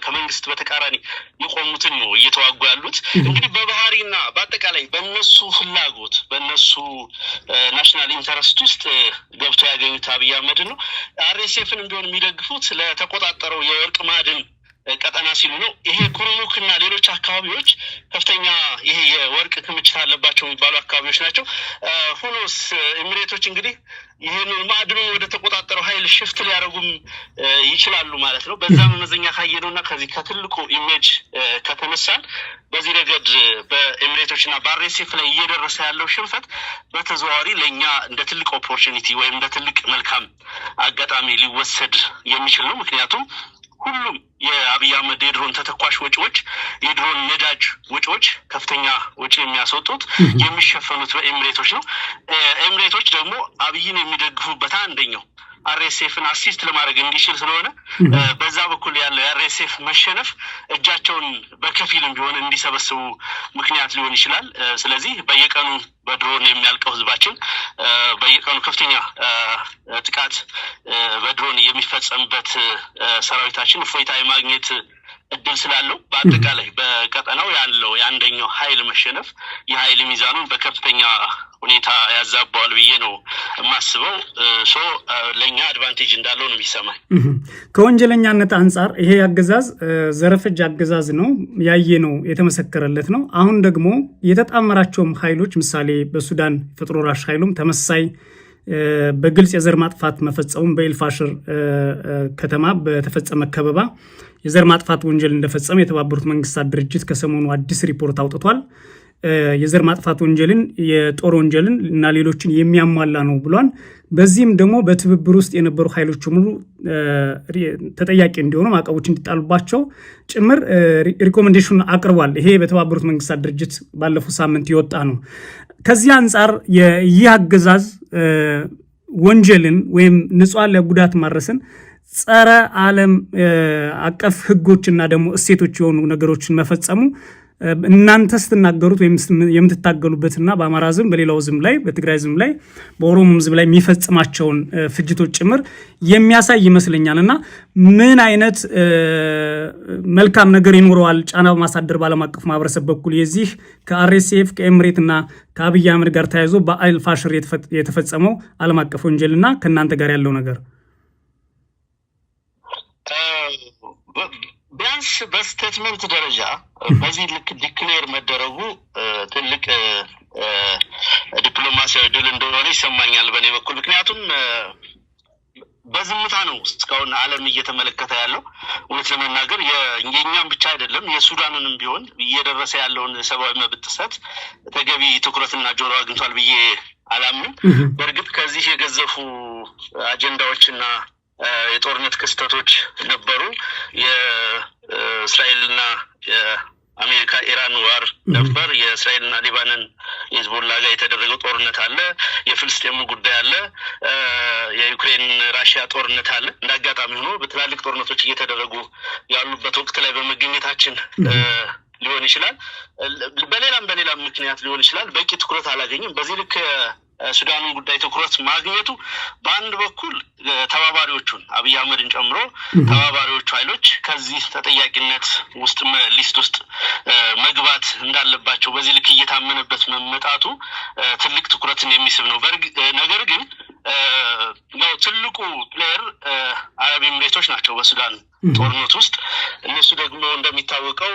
ከመንግስት በተቃራኒ የቆሙትን ነው እየተዋጉ ያሉት። እንግዲህ በባህሪና በአጠቃላይ በእነሱ ፍላጎት በእነሱ ናሽናል ኢንተረስት ውስጥ ገብቶ ያገኙት አብይ አህመድ ነው። አርኤስኤፍን ቢሆን የሚደግፉት ለተቆጣጠረው የወርቅ ማዕድን ቀጠና ሲሉ ነው። ይሄ ኩርሙክ እና ሌሎች አካባቢዎች ከፍተኛ ይሄ የወርቅ ክምችት አለባቸው የሚባሉ አካባቢዎች ናቸው። ሆኖስ ኤሚሬቶች እንግዲህ ይህንን ማዕድኑን ወደ ተቆጣጠረው ኃይል ሽፍት ሊያደርጉም ይችላሉ ማለት ነው። በዛ መመዘኛ ካየነውና ከዚህ ከትልቁ ኢሜጅ ከተነሳን በዚህ ረገድ በኤሚሬቶች እና በአርኤስኤፍ ላይ እየደረሰ ያለው ሽንፈት በተዘዋዋሪ ለእኛ እንደ ትልቅ ኦፖርቹኒቲ ወይም እንደ ትልቅ መልካም አጋጣሚ ሊወሰድ የሚችል ነው። ምክንያቱም ሁሉም የአብይ አህመድ የድሮን ተተኳሽ ወጪዎች፣ የድሮን ነዳጅ ወጪዎች ከፍተኛ ወጪ የሚያስወጡት የሚሸፈኑት በኤሚሬቶች ነው። ኤሚሬቶች ደግሞ አብይን የሚደግፉበት አንደኛው አርኤስኤፍን አሲስት ለማድረግ እንዲችል ስለሆነ በዛ በኩል ያለው የአርኤስኤፍ መሸነፍ እጃቸውን በከፊልም ቢሆን እንዲሰበስቡ ምክንያት ሊሆን ይችላል። ስለዚህ በየቀኑ በድሮን የሚያልቀው ህዝባችን በየቀኑ ከፍተኛ ጥቃት በድሮን የሚፈጸምበት ሰራዊታችን እፎይታ የማግኘት እድል ስላለው በአጠቃላይ በቀጠናው ያለው የአንደኛው ኃይል መሸነፍ የኃይል ሚዛኑን በከፍተኛ ሁኔታ ያዛባዋል ብዬ ነው የማስበው። ለእኛ አድቫንቴጅ እንዳለው ነው የሚሰማኝ። ከወንጀለኛነት አንጻር ይሄ አገዛዝ ዘረፈጅ አገዛዝ ነው፣ ያየ ነው፣ የተመሰከረለት ነው። አሁን ደግሞ የተጣመራቸውም ኃይሎች ምሳሌ በሱዳን ፈጥኖ ደራሽ ኃይሉም ተመሳይ በግልጽ የዘር ማጥፋት መፈጸሙን በኤልፋሽር ከተማ በተፈጸመ ከበባ የዘር ማጥፋት ወንጀል እንደፈጸመ የተባበሩት መንግስታት ድርጅት ከሰሞኑ አዲስ ሪፖርት አውጥቷል። የዘር ማጥፋት ወንጀልን፣ የጦር ወንጀልን እና ሌሎችን የሚያሟላ ነው ብሏል። በዚህም ደግሞ በትብብር ውስጥ የነበሩ ኃይሎች ሙሉ ተጠያቂ እንዲሆኑ ማዕቀቦች እንዲጣሉባቸው ጭምር ሪኮሜንዴሽን አቅርቧል። ይሄ በተባበሩት መንግስታት ድርጅት ባለፈው ሳምንት የወጣ ነው። ከዚህ አንጻር ይህ አገዛዝ ወንጀልን ወይም ንጹሃን ለጉዳት ማድረስን ጸረ ዓለም አቀፍ ህጎችና ደግሞ እሴቶች የሆኑ ነገሮችን መፈጸሙ እናንተ ስትናገሩት ወይም የምትታገሉበትና በአማራ ህዝብ በሌላው ህዝብ ላይ በትግራይ ህዝብ ላይ በኦሮሞ ህዝብ ላይ የሚፈጽማቸውን ፍጅቶች ጭምር የሚያሳይ ይመስለኛል። እና ምን አይነት መልካም ነገር ይኖረዋል ጫና በማሳደር ባለም አቀፍ ማህበረሰብ በኩል የዚህ ከአርኤስኤፍ ከኤምሬት እና ከአብይ አህመድ ጋር ተያይዞ በኤልፋሽር የተፈጸመው ዓለም አቀፍ ወንጀልና ከእናንተ ጋር ያለው ነገር? ቢያንስ በስቴትመንት ደረጃ በዚህ ልክ ዲክሌር መደረጉ ትልቅ ዲፕሎማሲያዊ ድል እንደሆነ ይሰማኛል በእኔ በኩል። ምክንያቱም በዝምታ ነው እስካሁን ዓለም እየተመለከተ ያለው። እውነት ለመናገር የእኛም ብቻ አይደለም የሱዳንንም ቢሆን እየደረሰ ያለውን ሰብአዊ መብት ጥሰት ተገቢ ትኩረትና ጆሮ አግኝቷል ብዬ አላምንም። በእርግጥ ከዚህ የገዘፉ አጀንዳዎችና የጦርነት ክስተቶች ነበሩ። የእስራኤልና የአሜሪካ ኢራን ዋር ነበር። የእስራኤልና ሊባኖን የሂዝቦላ ጋር የተደረገው ጦርነት አለ። የፍልስጤሙ ጉዳይ አለ። የዩክሬን ራሽያ ጦርነት አለ። እንደ አጋጣሚ ሆኖ በትላልቅ ጦርነቶች እየተደረጉ ያሉበት ወቅት ላይ በመገኘታችን ሊሆን ይችላል፣ በሌላም ምክንያት ሊሆን ይችላል በቂ ትኩረት አላገኝም። በዚህ ልክ ሱዳንን ጉዳይ ትኩረት ማግኘቱ በአንድ በኩል ተባባሪዎቹን አብይ አህመድን ጨምሮ ተባባሪዎቹ ኃይሎች ከዚህ ተጠያቂነት ውስጥ ሊስት ውስጥ መግባት እንዳለባቸው በዚህ ልክ እየታመነበት መመጣቱ ትልቅ ትኩረትን የሚስብ ነው። ነገር ግን ያው ትልቁ ፕሌየር አረብ ኤሚሬቶች ናቸው በሱዳን ጦርነት ውስጥ። እነሱ ደግሞ እንደሚታወቀው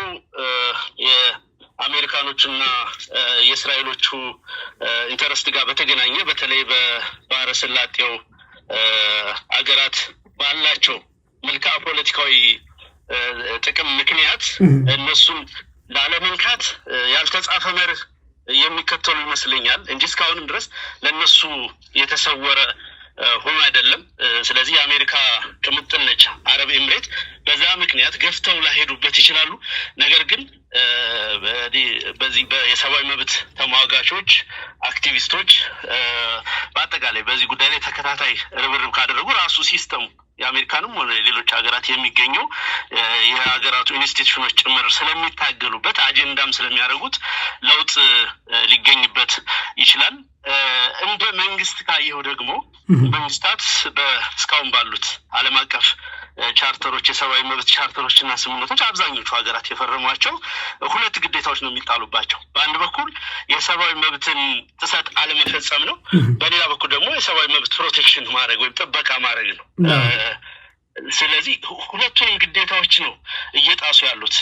የአሜሪካኖችና የእስራኤሎቹ ኢንተረስት ጋር በተገናኘ በተለይ በባህረ ሰላጤው አገራት ባላቸው መልክዓ ፖለቲካዊ ጥቅም ምክንያት እነሱን ላለመንካት ያልተጻፈ መርህ የሚከተሉ ይመስለኛል እንጂ እስካሁንም ድረስ ለነሱ የተሰወረ ሆኖ አይደለም። ስለዚህ የአሜሪካ ቅምጥል ነች አረብ ኤሚሬት። በዛ ምክንያት ገፍተው ላሄዱበት ይችላሉ። ነገር ግን በዚህ የሰብአዊ መብት ተሟጋቾች አክቲቪስቶች በአጠቃላይ በዚህ ጉዳይ ላይ ተከታታይ ርብርብ ካደረጉ ራሱ ሲስተሙ የአሜሪካንም ሆነ ሌሎች ሀገራት የሚገኘው የሀገራቱ ኢንስቲትዩሽኖች ጭምር ስለሚታገሉበት አጀንዳም ስለሚያደርጉት ለውጥ ሊገኝበት ይችላል። እንደ መንግስት ካየው ደግሞ መንግስታት እስካሁን ባሉት ዓለም አቀፍ ቻርተሮች የሰብአዊ መብት ቻርተሮችና ስምምነቶች አብዛኞቹ ሀገራት የፈረሟቸው ሁለት ግዴታዎች ነው የሚጣሉባቸው። በአንድ በኩል የሰብአዊ መብትን ጥሰት አለመፈጸም ነው። በሌላ በኩል ደግሞ የሰብአዊ መብት ፕሮቴክሽን ማድረግ ወይም ጥበቃ ማድረግ ነው። ስለዚህ ሁለቱንም ግዴታዎች ነው እየጣሱ ያሉት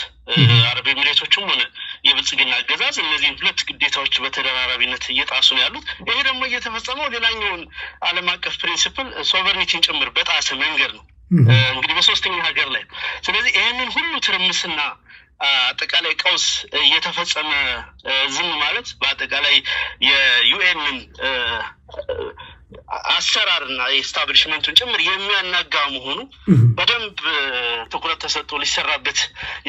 አረብ ኤሚሬቶችም ሆነ የብልጽግና አገዛዝ እነዚህን ሁለት ግዴታዎች በተደራራቢነት እየጣሱ ነው ያሉት። ይሄ ደግሞ እየተፈጸመው ሌላኛውን ዓለም አቀፍ ፕሪንሲፕል ሶቨርኒቲን ጭምር በጣሰ መንገድ ነው እንግዲህ በሶስተኛ ሀገር ላይ። ስለዚህ ይህንን ሁሉ ትርምስና አጠቃላይ ቀውስ እየተፈጸመ ዝም ማለት በአጠቃላይ የዩኤንን አሰራርና የስታብሊሽመንቱን ጭምር የሚያናጋ መሆኑ በደንብ ትኩረት ተሰጥቶ ሊሰራበት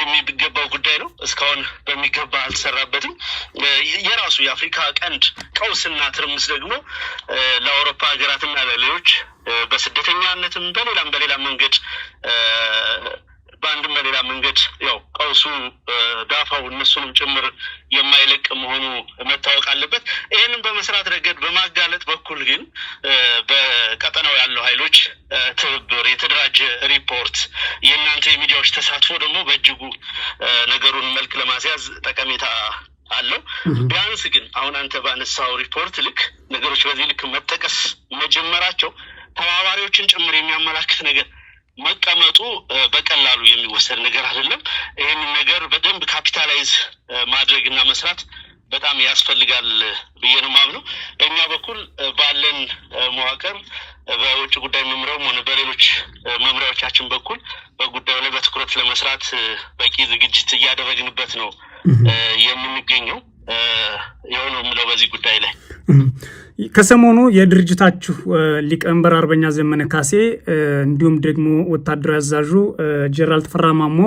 የሚገባው ጉዳይ ነው። እስካሁን በሚገባ አልተሰራበትም። የራሱ የአፍሪካ ቀንድ ቀውስና ትርምስ ደግሞ ለአውሮፓ ሀገራትና ለሌሎች በስደተኛነትም በሌላም መንገድ በአንድም በሌላ መንገድ ያው ቀውሱ ዳፋው እነሱንም ጭምር የማይለቅ መሆኑ መታወቅ አለበት። ይህንን በመስራት ረገድ በማጋለጥ በኩል ግን በቀጠናው ያለው ኃይሎች ትብብር፣ የተደራጀ ሪፖርት፣ የእናንተ የሚዲያዎች ተሳትፎ ደግሞ በእጅጉ ነገሩን መልክ ለማስያዝ ጠቀሜታ አለው። ቢያንስ ግን አሁን አንተ ባነሳው ሪፖርት ልክ ነገሮች በዚህ ልክ መጠቀስ መጀመራቸው ተባባሪዎችን ጭምር የሚያመላክት ነገር መቀመጡ በቀላሉ የሚወሰድ ነገር አይደለም። ይህንን ነገር በደንብ ካፒታላይዝ ማድረግና መስራት በጣም ያስፈልጋል ብዬ ነው የማምነው። በእኛ በኩል ባለን መዋቅር በውጭ ጉዳይ መምሪያውም ሆነ በሌሎች መምሪያዎቻችን በኩል በጉዳዩ ላይ በትኩረት ለመስራት በቂ ዝግጅት እያደረግንበት ነው የምንገኘው። የሆነው የምለው በዚህ ጉዳይ ላይ ከሰሞኑ የድርጅታችሁ ሊቀመንበር አርበኛ ዘመነ ካሴ እንዲሁም ደግሞ ወታደራዊ አዛዡ ጀነራል ተፈራ ማሞ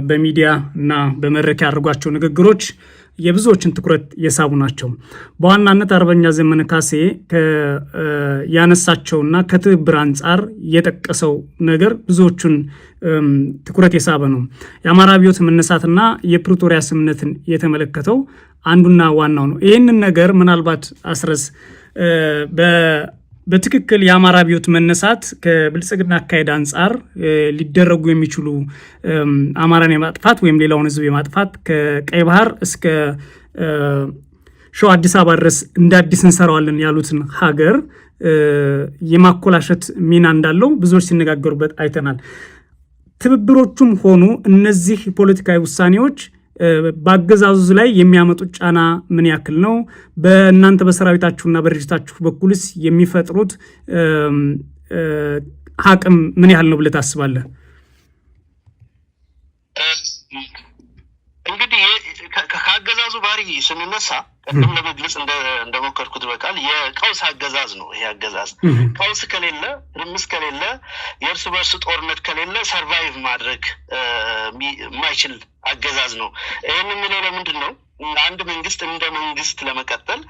በሚዲያ እና በመድረክ ያደርጓቸው ንግግሮች የብዙዎችን ትኩረት የሳቡ ናቸው። በዋናነት አርበኛ ዘመነ ካሴ ያነሳቸውና ከትብብር አንጻር የጠቀሰው ነገር ብዙዎቹን ትኩረት የሳበ ነው። የአማራ አብዮት መነሳትና የፕሪቶሪያ ስምምነትን የተመለከተው አንዱና ዋናው ነው። ይህንን ነገር ምናልባት አስረስ በትክክል የአማራ አብዮት መነሳት ከብልጽግና አካሄድ አንጻር ሊደረጉ የሚችሉ አማራን የማጥፋት ወይም ሌላውን ሕዝብ የማጥፋት ከቀይ ባህር እስከ ሸዋ አዲስ አበባ ድረስ እንደ አዲስ እንሰራዋለን ያሉትን ሀገር የማኮላሸት ሚና እንዳለው ብዙዎች ሲነጋገሩበት አይተናል። ትብብሮቹም ሆኑ እነዚህ ፖለቲካዊ ውሳኔዎች በአገዛዙ ላይ የሚያመጡት ጫና ምን ያክል ነው? በእናንተ በሰራዊታችሁና በድርጅታችሁ በኩልስ የሚፈጥሩት አቅም ምን ያህል ነው ብለህ ታስባለህ? እንግዲህ ከአገዛዙ ባህሪ ስንነሳ ቅድም ለመግለጽ እንደሞከርኩት በቃል የቀውስ አገዛዝ ነው። ይሄ አገዛዝ ቀውስ ከሌለ፣ ትርምስ ከሌለ፣ የእርስ በርስ ጦርነት ከሌለ ሰርቫይቭ ማድረግ የማይችል አገዛዝ ነው። ይህን የምለው ለምንድን ነው? አንድ መንግስት እንደ መንግስት ለመቀጠል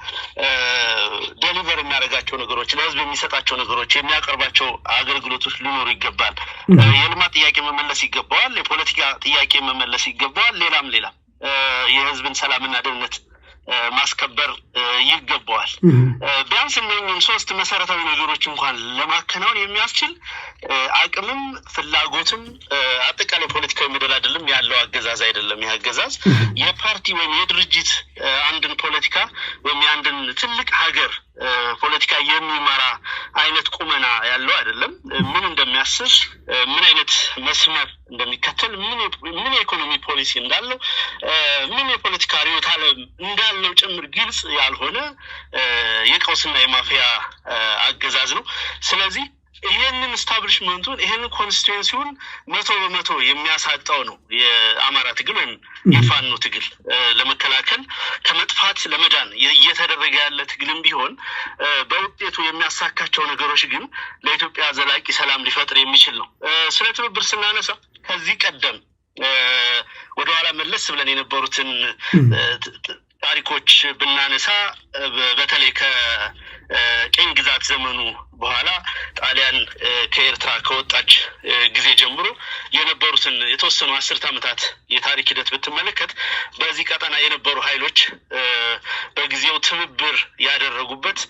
ዴሊቨር የሚያደርጋቸው ነገሮች፣ ለህዝብ የሚሰጣቸው ነገሮች፣ የሚያቀርባቸው አገልግሎቶች ሊኖሩ ይገባል። የልማት ጥያቄ መመለስ ይገባዋል። የፖለቲካ ጥያቄ መመለስ ይገባዋል። ሌላም የህዝብን ሰላምና ደህንነት ማስከበር ይገባዋል። ቢያንስ እነኚህን ሶስት መሰረታዊ ነገሮች እንኳን ለማከናወን የሚያስችል አቅምም ፍላጎትም አጠቃላይ ፖለቲካዊ መደላደልም ያለው አገዛዝ አይደለም። ይህ አገዛዝ የፓርቲ ወይም የድርጅት አንድን ፖለቲካ ወይም የአንድን ትልቅ ሀገር ፖለቲካ የሚመራ አይነት ቁመና ያለው አይደለም። ምን እንደሚያስብ፣ ምን አይነት መስመር እንደሚከተል፣ ምን የኢኮኖሚ ፖሊሲ እንዳለው፣ ምን የፖለቲካ ርዕዮተ ዓለም እንዳለው ጭምር ግልጽ ያልሆነ የቀውስና የማፊያ አገዛዝ ነው። ስለዚህ ይሄንን ስታብሊሽመንቱን ይሄንን ኮንስቲትዩንሲውን 100% የሚያሳጣው ነው የአማራ ትግል ወይም የፋኖ ትግል ለመከላከል ከመጥፋት ለመዳን እየተደረገ ያለ ትግልም ቢሆን በውጤቱ የሚያሳካቸው ነገሮች ግን ለኢትዮጵያ ዘላቂ ሰላም ሊፈጥር የሚችል ነው። ስለ ትብብር ስናነሳ ከዚህ ቀደም ወደኋላ መለስ ብለን የነበሩትን ታሪኮች ብናነሳ በተለይ ከቅኝ ግዛት ዘመኑ በኋላ ጣሊያን ከኤርትራ ከወጣች ጊዜ ጀምሮ የነበሩትን የተወሰኑ 10 ዓመታት የታሪክ ሂደት ብትመለከት በዚህ ቀጠና የነበሩ ኃይሎች በጊዜው ትብብር ያደረጉበት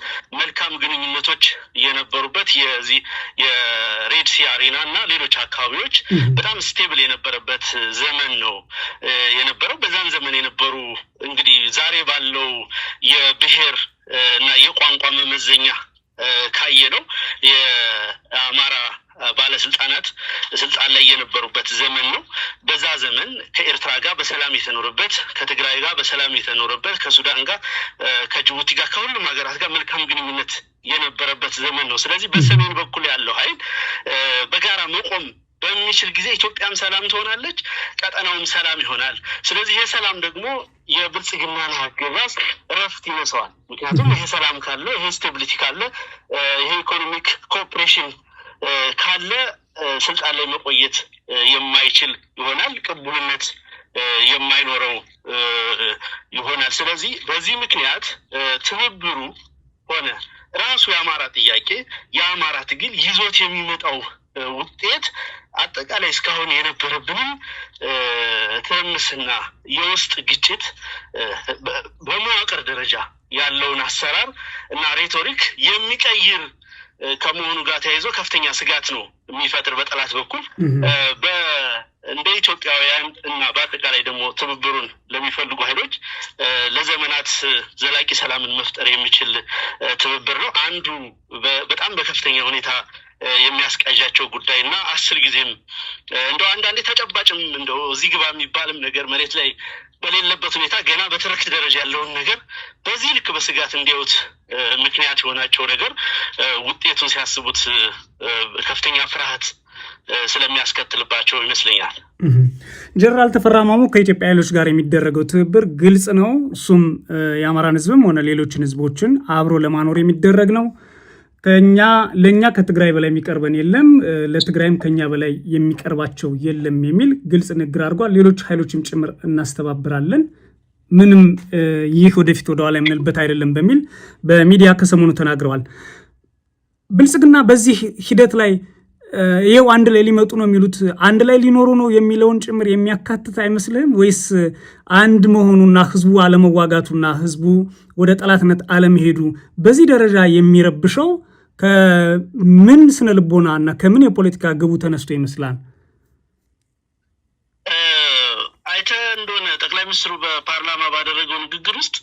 መልካም ግንኙነቶች የነበሩበት የዚህ የሬድ ሲ አሬና እና ሌሎች አካባቢዎች በጣም ስቴብል የነበረበት ዘመን ነው የነበረው። በዛን ዘመን የነበሩ እንግዲህ ዛሬ ባለው የብሔር እና የቋንቋ መመዘኛ ካየ ነው የአማራ ባለስልጣናት ስልጣን ላይ የነበሩበት ዘመን ነው። በዛ ዘመን ከኤርትራ ጋር በሰላም የተኖረበት፣ ከትግራይ ጋር በሰላም የተኖረበት፣ ከሱዳን ጋር ከጅቡቲ ጋር ከሁሉም ሀገራት ጋር መልካም ግንኙነት የነበረበት ዘመን ነው። ስለዚህ በሰሜን በኩል ያለው ኃይል በጋራ መቆም በሚችል ጊዜ ኢትዮጵያም ሰላም ትሆናለች፣ ቀጠናውም ሰላም ይሆናል። ስለዚህ ይሄ ሰላም ደግሞ የብልጽግናን አገዛዝ እረፍት ይነሳዋል። ምክንያቱም ይሄ ሰላም ካለ፣ ይሄ ስቴቢሊቲ ካለ፣ ይሄ ኢኮኖሚክ ኮኦፕሬሽን ካለ ስልጣን ላይ መቆየት የማይችል ይሆናል፣ ቅቡልነት የማይኖረው ይሆናል። ስለዚህ በዚህ ምክንያት ትብብሩ ሆነ ራሱ የአማራ ጥያቄ የአማራ ትግል ይዞት የሚመጣው ውጤት አጠቃላይ እስካሁን የነበረብንን ትርምስና የውስጥ ግጭት በመዋቅር ደረጃ ያለውን አሰራር እና ሬቶሪክ የሚቀይር ከመሆኑ ጋር ተያይዞ ከፍተኛ ስጋት ነው የሚፈጥር በጠላት በኩል እንደ ኢትዮጵያውያን እና በአጠቃላይ ደግሞ ትብብሩን ለሚፈልጉ ኃይሎች ለዘመናት ዘላቂ ሰላምን መፍጠር የሚችል ትብብር ነው። አንዱ በጣም በከፍተኛ ሁኔታ የሚያስቃዣቸው ጉዳይና 10 ጊዜም እንደው አንዳንዴ ተጨባጭም እንደው እዚህ ግባ የሚባልም ነገር መሬት ላይ በሌለበት ሁኔታ ገና በትርክት ደረጃ ያለውን ነገር በዚህ ልክ በስጋት እንዲያዩት ምክንያት የሆናቸው ነገር ውጤቱን ሲያስቡት ከፍተኛ ፍርሃት ስለሚያስከትልባቸው ይመስለኛል። ጀነራል ተፈራ ማሞ ከኢትዮጵያ ኃይሎች ጋር የሚደረገው ትብብር ግልጽ ነው። እሱም የአማራን ሕዝብም ሆነ ሌሎችን ሕዝቦችን አብሮ ለማኖር የሚደረግ ነው። ለእኛ ከትግራይ በላይ የሚቀርበን የለም፣ ለትግራይም ከኛ በላይ የሚቀርባቸው የለም የሚል ግልጽ ንግግር አድርጓል። ሌሎች ኃይሎችም ጭምር እናስተባብራለን፣ ምንም ይህ ወደፊት ወደኋላ የምንልበት አይደለም በሚል በሚዲያ ከሰሞኑ ተናግረዋል። ብልጽግና በዚህ ሂደት ላይ ይሄው አንድ ላይ ሊመጡ ነው የሚሉት አንድ ላይ ሊኖሩ ነው የሚለውን ጭምር የሚያካትት አይመስልህም? ወይስ አንድ መሆኑና ህዝቡ አለመዋጋቱና ህዝቡ ወደ ጠላትነት አለመሄዱ በዚህ ደረጃ የሚረብሸው ከምን ስነ ልቦና እና ከምን የፖለቲካ ግቡ ተነስቶ ይመስላል? አይተህ እንደሆነ ጠቅላይ ሚኒስትሩ በፓርላማ ባደረገው ንግግር ውስጥ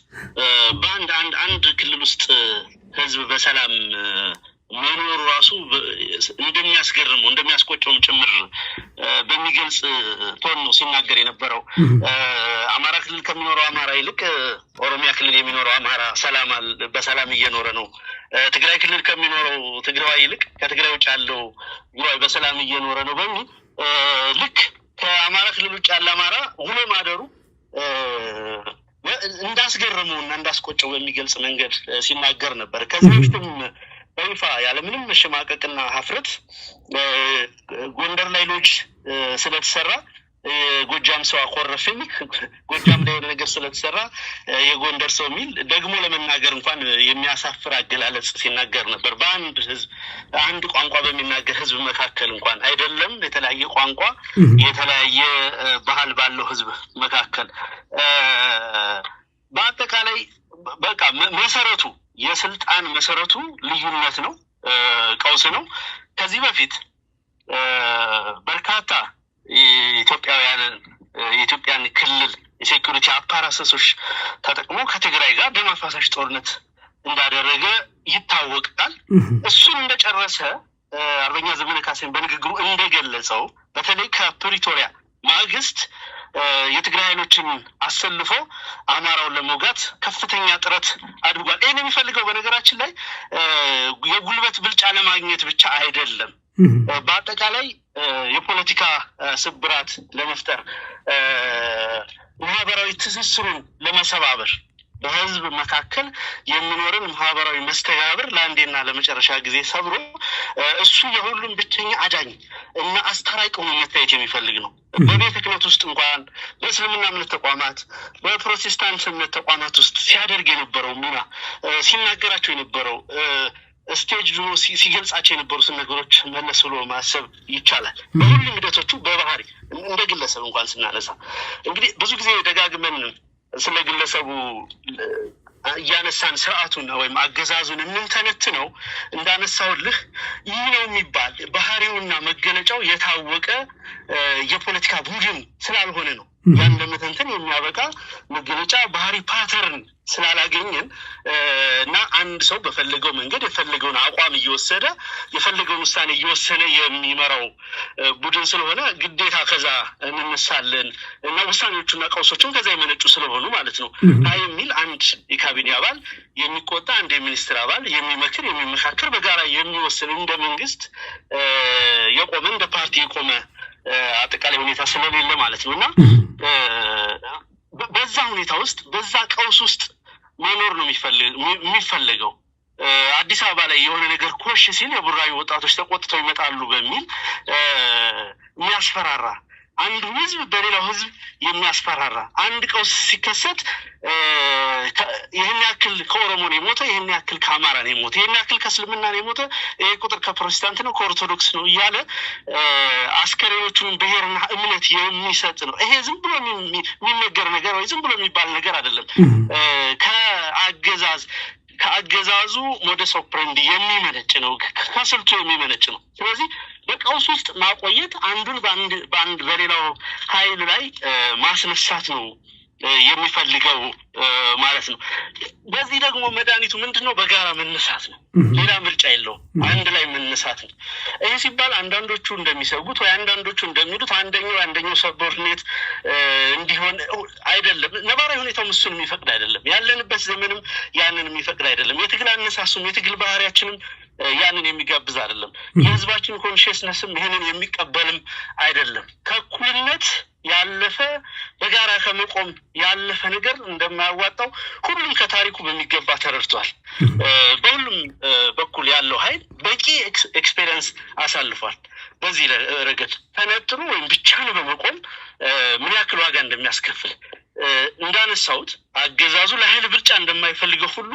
በአንድ ክልል ውስጥ ህዝብ በሰላም መኖሩ ራሱ እንደሚያስገርመው እንደሚያስቆጨውም ጭምር በሚገልጽ ቶን ነው ሲናገር የነበረው። አማራ ክልል ከሚኖረው አማራ ይልቅ ኦሮሚያ ክልል የሚኖረው አማራ በሰላም እየኖረ ነው። ትግራይ ክልል ከሚኖረው ትግራይ ይልቅ ከትግራይ ውጭ ያለው ትግራይ በሰላም እየኖረ ነው በሚል ልክ ከአማራ ክልል ውጭ ያለ አማራ ውሎ ማደሩ እንዳስገረመውና እንዳስቆጨው በሚገልጽ መንገድ ሲናገር ነበር። ከዚህ በፊትም በይፋ ያለምንም መሸማቀቅና ሀፍረት ጎንደር ላይ ሎጅ ስለተሰራ ጎጃም ሰው አኮረፈኝ፣ ጎጃም ላይ ነገር ስለተሰራ የጎንደር ሰው የሚል ደግሞ ለመናገር እንኳን የሚያሳፍር አገላለጽ ሲናገር ነበር። በአንድ ህዝብ አንድ ቋንቋ በሚናገር ህዝብ መካከል እንኳን አይደለም የተለያየ ቋንቋ የተለያየ ባህል ባለው ህዝብ መካከል በአጠቃላይ መሰረቱ የስልጣን መሰረቱ ልዩነት ነው፣ ቀውስ ነው። ከዚህ በፊት በርካታ የኢትዮጵያን ክልል የሴኩሪቲ አፓራሰሶች ተጠቅሞ ከትግራይ ጋር ደም አፋሳሽ ጦርነት እንዳደረገ ይታወቃል። እሱን እንደጨረሰ አርበኛ ዘመነ ካሴን በንግግሩ እንደገለጸው በተለይ ከፕሪቶሪያ ማግስት የትግራይ ኃይሎችን አሰልፎ አማራውን ለመውጋት ከፍተኛ ጥረት አድርጓል። ይህን የሚፈልገው በነገራችን ላይ የጉልበት ብልጫ ለማግኘት ብቻ አይደለም። በአጠቃላይ የፖለቲካ ስብራት ለመፍጠር፣ ማህበራዊ ትስስሩን ለመሰባበር፣ በህዝብ መካከል የሚኖርን ማህበራዊ መስተጋብር ለአንዴና ለመጨረሻ ጊዜ ሰብሮ እሱ የሁሉም ብቸኛ አዳኝ እና አስታራቂ ሆኖ መታየት የሚፈልግ ነው። በቤተ ክህነት ውስጥ እንኳን በእስልምና እምነት ተቋማት፣ በፕሮቴስታንት እምነት ተቋማት ውስጥ ሲያደርግ የነበረው ሚና፣ ሲናገራቸው የነበረው ስቴጅ ሲገልጻቸው የነበሩትን ነገሮች መለስ ብሎ ማሰብ ይቻላል። በሁሉም ሂደቶቹ በባህሪ እንደ ግለሰብ እንኳን ስናነሳ እንግዲህ ብዙ ጊዜ ደጋግመን ስለ ግለሰቡ እያነሳን ስርዓቱና ወይም አገዛዙን የምንተነትነው እንዳነሳውልህ ይህ ነው የሚባል ባህሪውና መገለጫው የታወቀ የፖለቲካ ቡድን ስላልሆነ ነው። ያን ለመተንተን የሚያበቃ መገለጫ ባህሪ ፓተርን ስላላገኘን እና አንድ ሰው በፈለገው መንገድ የፈለገውን አቋም እየወሰደ የፈለገውን ውሳኔ እየወሰነ የሚመራው ቡድን ስለሆነ ግዴታ ከዛ እንነሳለን እና ውሳኔዎቹና ቀውሶቹም ከዛ የመነጩ ስለሆኑ ማለት ነው። የሚል አንድ የካቢኔ አባል የሚቆጣ አንድ የሚኒስትር አባል የሚመክር የሚመካከር በጋራ የሚወስን እንደ መንግስት የቆመ እንደ ፓርቲ የቆመ አጠቃላይ ሁኔታ ስለሌለ ማለት ነው እና በዛ ሁኔታ ውስጥ በዛ ቀውስ ውስጥ መኖር ነው የሚፈለገው። አዲስ አበባ ላይ የሆነ ነገር ኮሽ ሲል የቡራዩ ወጣቶች ተቆጥተው ይመጣሉ በሚል የሚያስፈራራ አንዱ ህዝብ በሌላው ህዝብ የሚያስፈራራ አንድ ቀውስ ሲከሰት ይህን ያክል ከኦሮሞ ነው የሞተ፣ ይህን ያክል ከአማራ ነው የሞተ፣ ይህን ያክል ከእስልምና ነው የሞተ፣ ይሄ ቁጥር ከፕሮቴስታንት ነው ከኦርቶዶክስ ነው እያለ አስከሬኖቹን ብሔርና እምነት የሚሰጥ ነው። ይሄ ዝም ብሎ የሚነገር ነገር ወይ ዝም ብሎ የሚባል ነገር አይደለም። ከአገዛዙ ሞደስ ኦፕረንዲ የሚመነጭ ነው፣ ከስልቱ የሚመነጭ ነው። ስለዚህ በቀውስ ውስጥ ማቆየት አንዱን በአንድ በሌላው ኃይል ላይ ማስነሳት ነው የሚፈልገው ማለት ነው። በዚህ ደግሞ መድኃኒቱ ምንድን ነው? በጋራ መነሳት ነው። ሌላ ምርጫ የለውም። አንድ ላይ መነሳት ነው። ይህ ሲባል አንዳንዶቹ እንደሚሰጉት ወይ አንዳንዶቹ እንደሚሉት አንደኛው ሰቦርዲኔት እንዲሆን አይደለም። ነባራዊ ሁኔታው እሱን የሚፈቅድ አይደለም። ያለንበት ዘመንም ያንን የሚፈቅድ አይደለም። የትግል አነሳሱም የትግል ባህሪያችንም ያንን የሚጋብዝ አይደለም። የህዝባችን ኮንሽስነስም ይህንን የሚቀበልም አይደለም። ከእኩልነት ያለፈ በጋራ ከመቆም ያለፈ ነገር እንደማያዋጣው ሁሉም ከታሪኩ በሚገባ ተረድቷል። በሁሉም በኩል ያለው ኃይል በቂ ኤክስፔሪየንስ አሳልፏል። በዚህ ረገድ ተነጥሎ ወይም ብቻን በመቆም ምን ያክል ዋጋ እንደሚያስከፍል እንዳነሳሁት አገዛዙ ለኃይል ብልጫ እንደማይፈልገው ሁሉ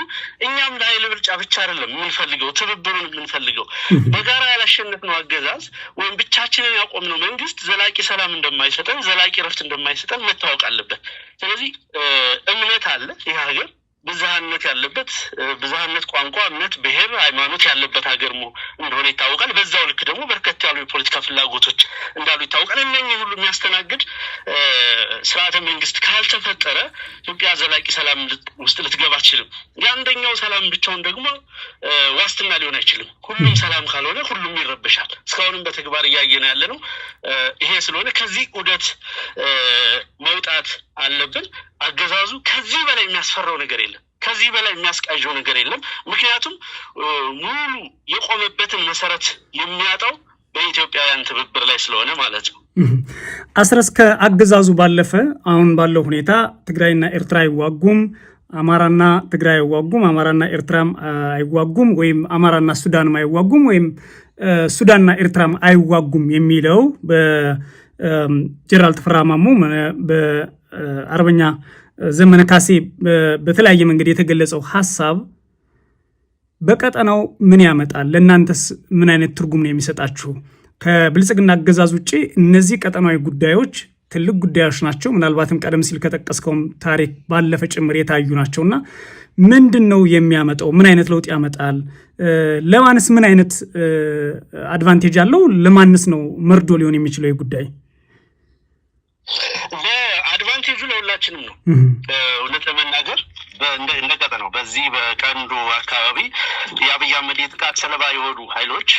እኛም ለኃይል ብልጫ ብቻ አይደለም የምንፈልገው፣ ትብብሩን የምንፈልገው። በጋራ ያላሸነፍነው አገዛዝ ወይም ብቻችንን ያቆምነው መንግስት ዘላቂ ሰላም እንደማይሰጠን፣ ዘላቂ ረፍት እንደማይሰጠን መታወቅ አለበት። ስለዚህ እምነት አለ ይህ ሀገር ብዝሃነት ያለበት ብዝሃነት ቋንቋ፣ እምነት፣ ብሔር፣ ሃይማኖት ያለበት ሀገር እንደሆነ ይታወቃል። በዛው ልክ ደግሞ በርከት ያሉ የፖለቲካ ፍላጎቶች እንዳሉ ይታወቃል። እነኚህ ሁሉ የሚያስተናግድ ስርዓተ መንግስት ካልተፈጠረ ኢትዮጵያ ዘላቂ ሰላም ውስጥ ልትገባ አትችልም። የአንደኛው ሰላም ብቻውን ደግሞ ዋስትና ሊሆን አይችልም። ሁሉም ሰላም ካልሆነ ሁሉም ይረበሻል። እስካሁንም በተግባር እያየን ያለ ነው። ይሄ ስለሆነ ከዚህ ዑደት መውጣት አለብን። አገዛዙ ከዚህ በላይ የሚያስፈራው ነገር የለም። ከዚህ በላይ የሚያስቃዠው ነገር የለም። ምክንያቱም ሙሉ የቆመበትን መሰረት የሚያጣው በኢትዮጵያውያን ትብብር ላይ ስለሆነ ማለት ነው። አስረስ ከአገዛዙ ባለፈ አሁን ባለው ሁኔታ ትግራይና ኤርትራ አይዋጉም፣ አማራና ትግራይ አይዋጉም፣ አማራና ኤርትራም አይዋጉም፣ ወይም አማራና ሱዳንም አይዋጉም፣ ወይም ሱዳንና ኤርትራም አይዋጉም የሚለው በጀነራል ተፈራ ማሞ በአርበኛ ዘመነ ካሴ በተለያየ መንገድ የተገለጸው ሀሳብ በቀጠናው ምን ያመጣል? ለእናንተስ ምን አይነት ትርጉም ነው የሚሰጣችሁ? ከብልጽግና አገዛዝ ውጭ እነዚህ ቀጠናዊ ጉዳዮች ትልቅ ጉዳዮች ናቸው። ምናልባትም ቀደም ሲል ከጠቀስከውም ታሪክ ባለፈ ጭምር የታዩ ናቸውና ምንድነው የሚያመጣው? ምን አይነት ለውጥ ያመጣል? ለማንስ ምን አይነት አድቫንቴጅ አለው? ለማንስ ነው መርዶ ሊሆን የሚችለው ጉዳይ? ለአድቫንቴጁ ለሁላችንም ነው። እውነት ለመናገር እንደቀጠነው በዚህ በቀንዱ አካባቢ የአብይ አህመድ የጥቃት ሰለባ የሆኑ ኃይሎች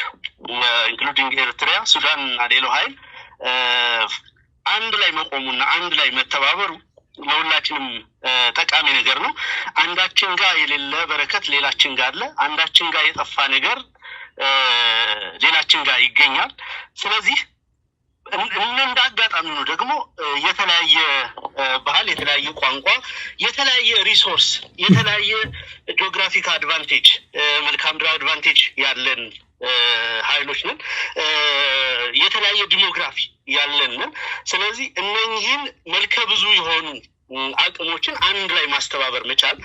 ኢንክሉዲንግ ኤርትራ፣ ሱዳን እና ሌላው ኃይል አንድ ላይ መቆሙና አንድ ላይ መተባበሩ ለሁላችንም ጠቃሚ ነገር ነው። አንዳችን ጋር የሌለ በረከት ሌላችን ጋር አለ። አንዳችን ጋር የጠፋ ነገር ሌላችን ጋር ይገኛል። ስለዚህ እንደ አጋጣሚ ነው ደግሞ የተለያየ ባህል፣ የተለያየ ቋንቋ፣ የተለያየ ሪሶርስ፣ የተለያየ ጂኦግራፊክ አድቫንቴጅ፣ መልክዓ ምድራዊ አድቫንቴጅ ያለን ኃይሎች ነን። የተለያየ ዲሞግራፊ ያለን ነን። ስለዚህ እነኚህን መልከ ብዙ የሆኑ አቅሞችን አንድ ላይ ማስተባበር መቻል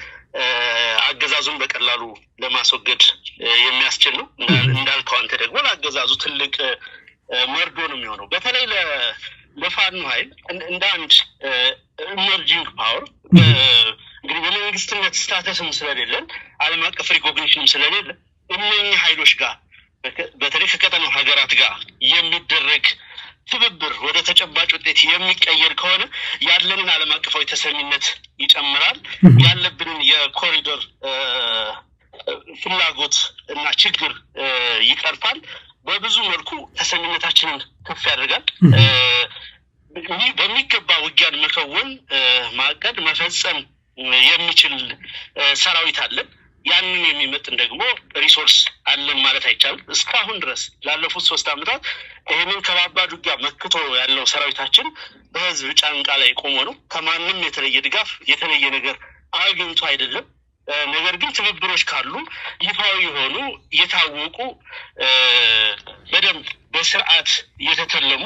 አገዛዙን በቀላሉ ለማስወገድ የሚያስችል ነው። እንዳልከው አንተ ደግሞ ለአገዛዙ ትልቅ መርዶ ነው የሚሆነው። በተለይ ለፋኖ ኃይል እንደ አንድ ኢመርጂንግ ፓወር እንግዲህ በመንግስትነት ስታተስም ስለሌለን ዓለም አቀፍ ሪኮግኒሽንም ስለሌለ እነኚህ ኃይሎች ጋር በተለይ ከቀጠናው ሀገራት ጋር የሚደረግ ትብብር ወደ ተጨባጭ ውጤት የሚቀየር ከሆነ ያለንን ዓለም አቀፋዊ ተሰሚነት ይጨምራል። ያለብንን የኮሪዶር ፍላጎት እና ችግር ይቀርፋል። በብዙ መልኩ ተሰሚነታችንን ከፍ ያደርጋል። በሚገባ ውጊያን መከወን፣ ማቀድ፣ መፈጸም የሚችል ሰራዊት አለን። ያንን የሚመጥን ደግሞ ሪሶርስ አለን ማለት አይቻልም። እስካሁን ድረስ ላለፉት 3 ዓመታት ይህንን ከባባድ ውጊያ መክቶ ያለው ሰራዊታችን በህዝብ ጫንቃ ላይ ቆሞ ነው። ከማንም የተለየ ድጋፍ የተለየ ነገር አግኝቶ አይደለም። ነገር ግን ትብብሮች ካሉ ይፋዊ የሆኑ የታወቁ በደንብ በስርዓት የተተለሙ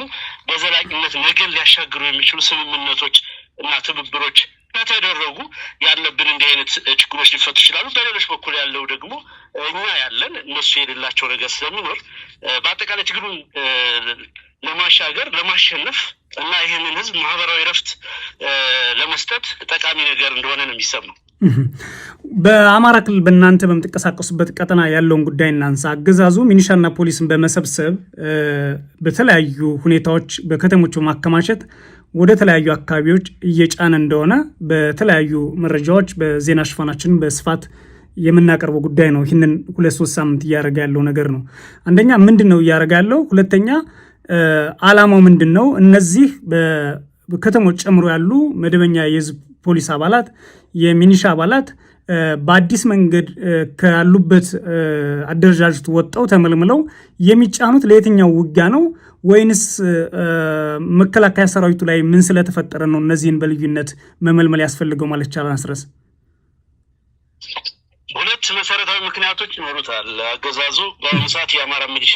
በዘላቂነት ነገን ሊያሻግሩ የሚችሉ ስምምነቶች እና ትብብሮች ከተደረጉ ያለብን እንዲህ አይነት ችግሮች ሊፈቱ ይችላሉ። በሌሎች በኩል ያለው ደግሞ እኛ ያለን እነሱ የሌላቸው ነገር ስለሚኖር በአጠቃላይ ትግሉን ለማሻገር ለማሸነፍ እና ይህንን ህዝብ ማህበራዊ ረፍት ለመስጠት ጠቃሚ ነገር እንደሆነ ነው የሚሰማው። በአማራ ክልል በእናንተ በምትንቀሳቀሱበት ቀጠና ያለውን ጉዳይ እናንሳ። አገዛዙ ሚኒሻና ፖሊስን በመሰብሰብ በተለያዩ ሁኔታዎች በከተሞቹ ማከማቸት ወደ ተለያዩ አካባቢዎች እየጫነ እንደሆነ በተለያዩ መረጃዎች በዜና ሽፋናችን በስፋት የምናቀርበው ጉዳይ ነው። ይህንን 2-3 ሳምንት እያደረገ ያለው ነገር ነው። አንደኛ ምንድን ነው እያደረገ ያለው? ሁለተኛ ዓላማው ምንድን ነው? እነዚህ በከተሞች ጨምሮ ያሉ መደበኛ የህዝብ ፖሊስ አባላት፣ የሚኒሻ አባላት በአዲስ መንገድ ካሉበት አደረጃጀት ወጣው ተመልምለው የሚጫኑት ለየትኛው ውጊያ ነው? ወይንስ መከላከያ ሰራዊቱ ላይ ምን ስለተፈጠረ ነው እነዚህን በልዩነት መመልመል ያስፈልገው ማለት ይቻላል? አስረስ ሁለት መሰረታዊ ምክንያቶች ይኖሩታል። አገዛዙ በአሁኑ ሰዓት የአማራ ሚሊሻ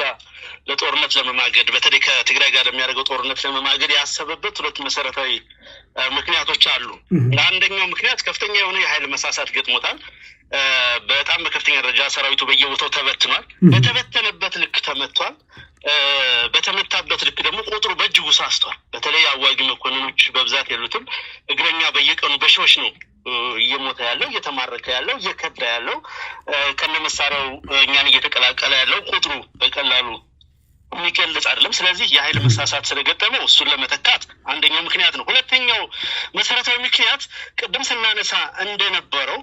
ለጦርነት ለመማገድ በተለይ ከትግራይ ጋር የሚያደርገው ጦርነት ለመማገድ ያሰበበት ሁለት መሰረታዊ ምክንያቶች አሉ። አንደኛው ምክንያት ከፍተኛ የሆነ የኃይል መሳሳት ገጥሞታል። በጣም በከፍተኛ ደረጃ ሰራዊቱ በየቦታው ተበትኗል። በተበተነበት ልክ ተመቷል። በተመታበት ልክ ደግሞ ቁጥሩ በእጅጉ ሳስቷል። በተለይ አዋጊ መኮንኖች በብዛት የሉትም። እግረኛ በየቀኑ በሺዎች ነው እየሞተ ያለው፣ እየተማረከ ያለው፣ እየከዳ ያለው፣ ከነመሳሪያው እኛን እየተቀላቀለ ያለው ቁጥሩ በቀላሉ የሚገልጽ አይደለም። ስለዚህ የኃይል መሳሳት ስለገጠመው እሱን ለመተካት አንደኛው ምክንያት ነው። ሁለተኛው መሰረታዊ ምክንያት ቅድም ስናነሳ እንደነበረው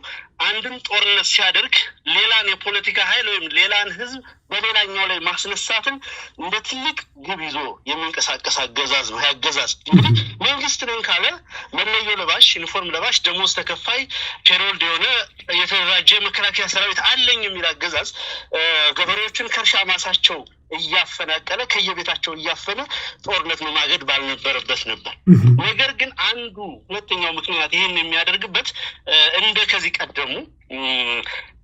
አንድን ጦርነት ሲያደርግ ሌላን የፖለቲካ ኃይል ወይም ሌላን ህዝብ በሌላኛው ላይ ማስነሳትን እንደ ትልቅ ግብ ይዞ የሚንቀሳቀስ አገዛዝ ነው። አገዛዝ እንግዲህ መንግስት ነን ካለ መለዮ ለባሽ፣ ዩኒፎርም ለባሽ፣ ደሞዝ ተከፋይ፣ ፔሮልድ የሆነ የተደራጀ መከላከያ ሰራዊት አለኝ የሚል አገዛዝ ገበሬዎችን ከእርሻ ማሳቸው እያፈናቀለ ከየቤታቸው እያፈነ ጦርነት መማገድ ባልነበረበት ነበር። ነገር ግን ሁለተኛው ምክንያት ይህን የሚያደርግበት እንደ ከዚህ ቀደሙ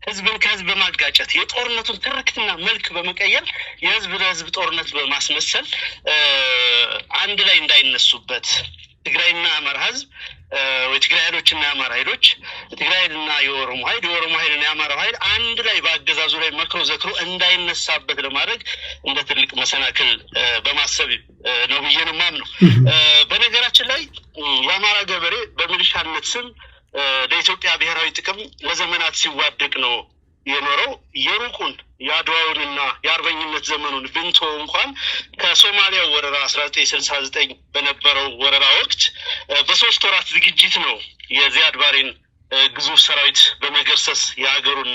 ህዝብን ከህዝብ በማጋጨት የጦርነቱን ትርክትና መልክ በመቀየር የህዝብ ለህዝብ ጦርነት በማስመሰል አንድ ላይ እንዳይነሱበት ትግራይና አማራ ህዝብ ወይ ትግራይሎችና አማራ ኃይሎች ትግራይና የኦሮሞ ኃይልና የአማራ ኃይል አንድ ላይ በአገዛዙ ላይ መክሮ ዘክሮ እንዳይነሳበት ለማድረግ እንደ ትልቅ መሰናክል በማሰብ ነው ብዬ ነው የማምነው። በነገራችን ላይ የአማራ ገበሬ በሚሊሻነት ስም ለኢትዮጵያ ብሔራዊ ጥቅም ለዘመናት ሲዋደቅ ነው የኖረው። የሩቁን የአድዋውንና የአርበኝነት ዘመኑን ብንቶ እንኳን ከሶማሊያው ወረራ 1969 በነበረው ወረራ ወቅት በ3 ወራት ዝግጅት ነው የዚያድ ባሬን ግዙፍ ሰራዊት በመገርሰስ የሀገሩን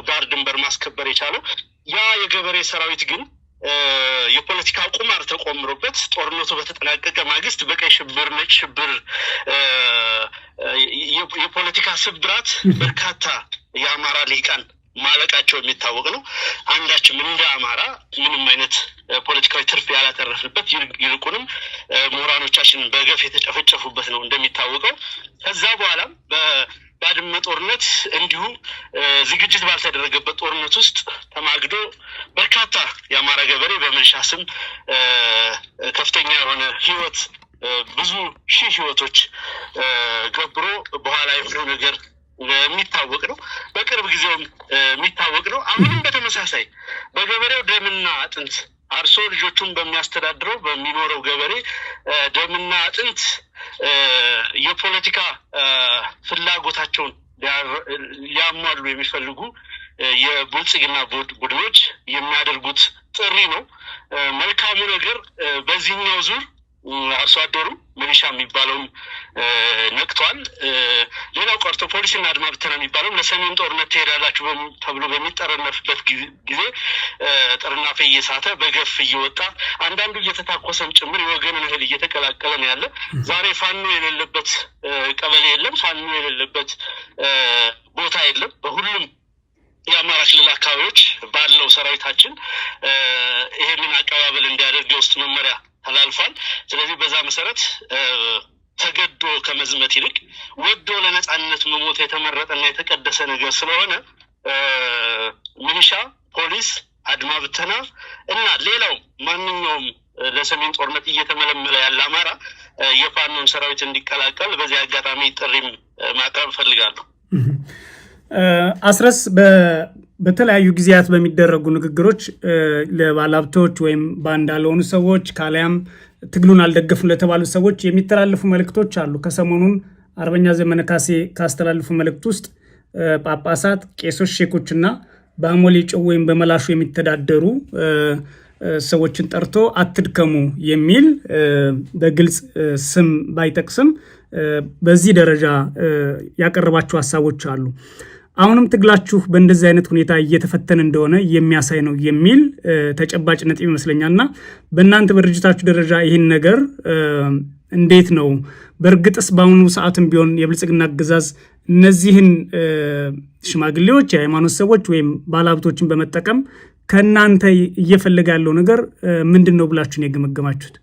ዳር ድንበር ማስከበር የቻለው። ያ የገበሬ ሰራዊት ግን የፖለቲካ ቁማር ተቆምሮበት ጦርነቱ በተጠናቀቀ ማግስት በቀይ ሽብር፣ ነጭ ሽብር፣ የፖለቲካ ስብራት በርካታ የአማራ ልሂቃን ማለቃቸው የሚታወቅ ነው። አንዳችም እንደ አማራ ምንም አይነት ፖለቲካዊ ትርፍ ያላተረፍንበት ይልቁንም ምሁራኖቻችን በገፍ የተጨፈጨፉበት ነው እንደሚታወቀው። ከዛ በኋላ በባድመ ጦርነት እንዲሁ ዝግጅት ባልተደረገበት ጦርነት ውስጥ ተማግዶ በርካታ የአማራ ገበሬ በሚሊሻ ስም ከፍተኛ የሆነ ህይወት ብዙ ሺህ ህይወቶች ገብሮ በኋላ የሆነው ነገር የሚታወቅ ነው። በቅርብ ጊዜውም የሚታወቅ ነው። አሁንም በተመሳሳይ በገበሬው ደምና አጥንት አርሶ ልጆቹን በሚያስተዳድረው በሚኖረው ገበሬ ደምና አጥንት የፖለቲካ ፍላጎታቸውን ሊያሟሉ የሚፈልጉ የብልጽግና ቡድኖች የሚያደርጉት ጥሪ ነው። መልካሙ ነገር በዚህኛው ዙር አርሶ አደሩ ሚሊሻ የሚባለውም ነቅቷል። ሌላው ቀርቶ ፖሊስና አድማ ብተና የሚባለው ለሰሜን ጦርነት ትሄዳላችሁ ተብሎ በሚጠረነፍበት ጊዜ ጥርናፌ እየሳተ በገፍ እየወጣ አንዳንዱ እየተታኮሰም ጭምር የወገንን እህል እየተቀላቀለ ነው ያለ። ዛሬ ፋኖ የሌለበት ቀበሌ የለም፣ ፋኖ የሌለበት ቦታ የለም። በሁሉም የአማራ ክልል አካባቢዎች ባለው ሰራዊታችን ይሄንን አቀባበል እንዲያደርግ የውስጥ መመሪያ ተላልፏል። ስለዚህ በዛ መሰረት ተገዶ ከመዝመት ይልቅ ወዶ ለነጻነት መሞት የተመረጠና የተቀደሰ ነገር ስለሆነ ሚሊሻ፣ ፖሊስ፣ አድማ ብተና እና ሌላው ማንኛውም ለሰሜን ጦርነት እየተመለመለ ያለ አማራ የፋኖን ሰራዊት እንዲቀላቀል በዚህ አጋጣሚ ጥሪም ማቅረብ ፈልጋለሁ። አስረስ በተለያዩ ጊዜያት በሚደረጉ ንግግሮች ለባለሀብቶች ወይም ባንዳ ለሆኑ ሰዎች ካሊያም ትግሉን አልደገፉም ለተባሉ ሰዎች የሚተላለፉ መልእክቶች አሉ። ከሰሞኑን አርበኛ ዘመነ ካሴ ካስተላለፉ መልእክት ውስጥ ጳጳሳት፣ ቄሶች፣ ሼኮችና በአሞሌ ጨው ወይም በመላሹ የሚተዳደሩ ሰዎችን ጠርቶ አትድከሙ የሚል በግልጽ ስም ባይጠቅስም በዚህ ደረጃ ያቀረባቸው ሀሳቦች አሉ። አሁንም ትግላችሁ በእንደዚህ አይነት ሁኔታ እየተፈተነ እንደሆነ የሚያሳይ ነው የሚል ተጨባጭ ነጥብ ይመስለኛልና በእናንተ በድርጅታችሁ ደረጃ ይህን ነገር እንዴት ነው? በእርግጥስ በአሁኑ ሰዓትም ቢሆን የብልጽግና አገዛዝ እነዚህን ሽማግሌዎች፣ የሃይማኖት ሰዎች ወይም ባለሀብቶችን በመጠቀም ከእናንተ እየፈለገ ያለው ነገር ምንድን ነው ብላችሁን የገመገማችሁት?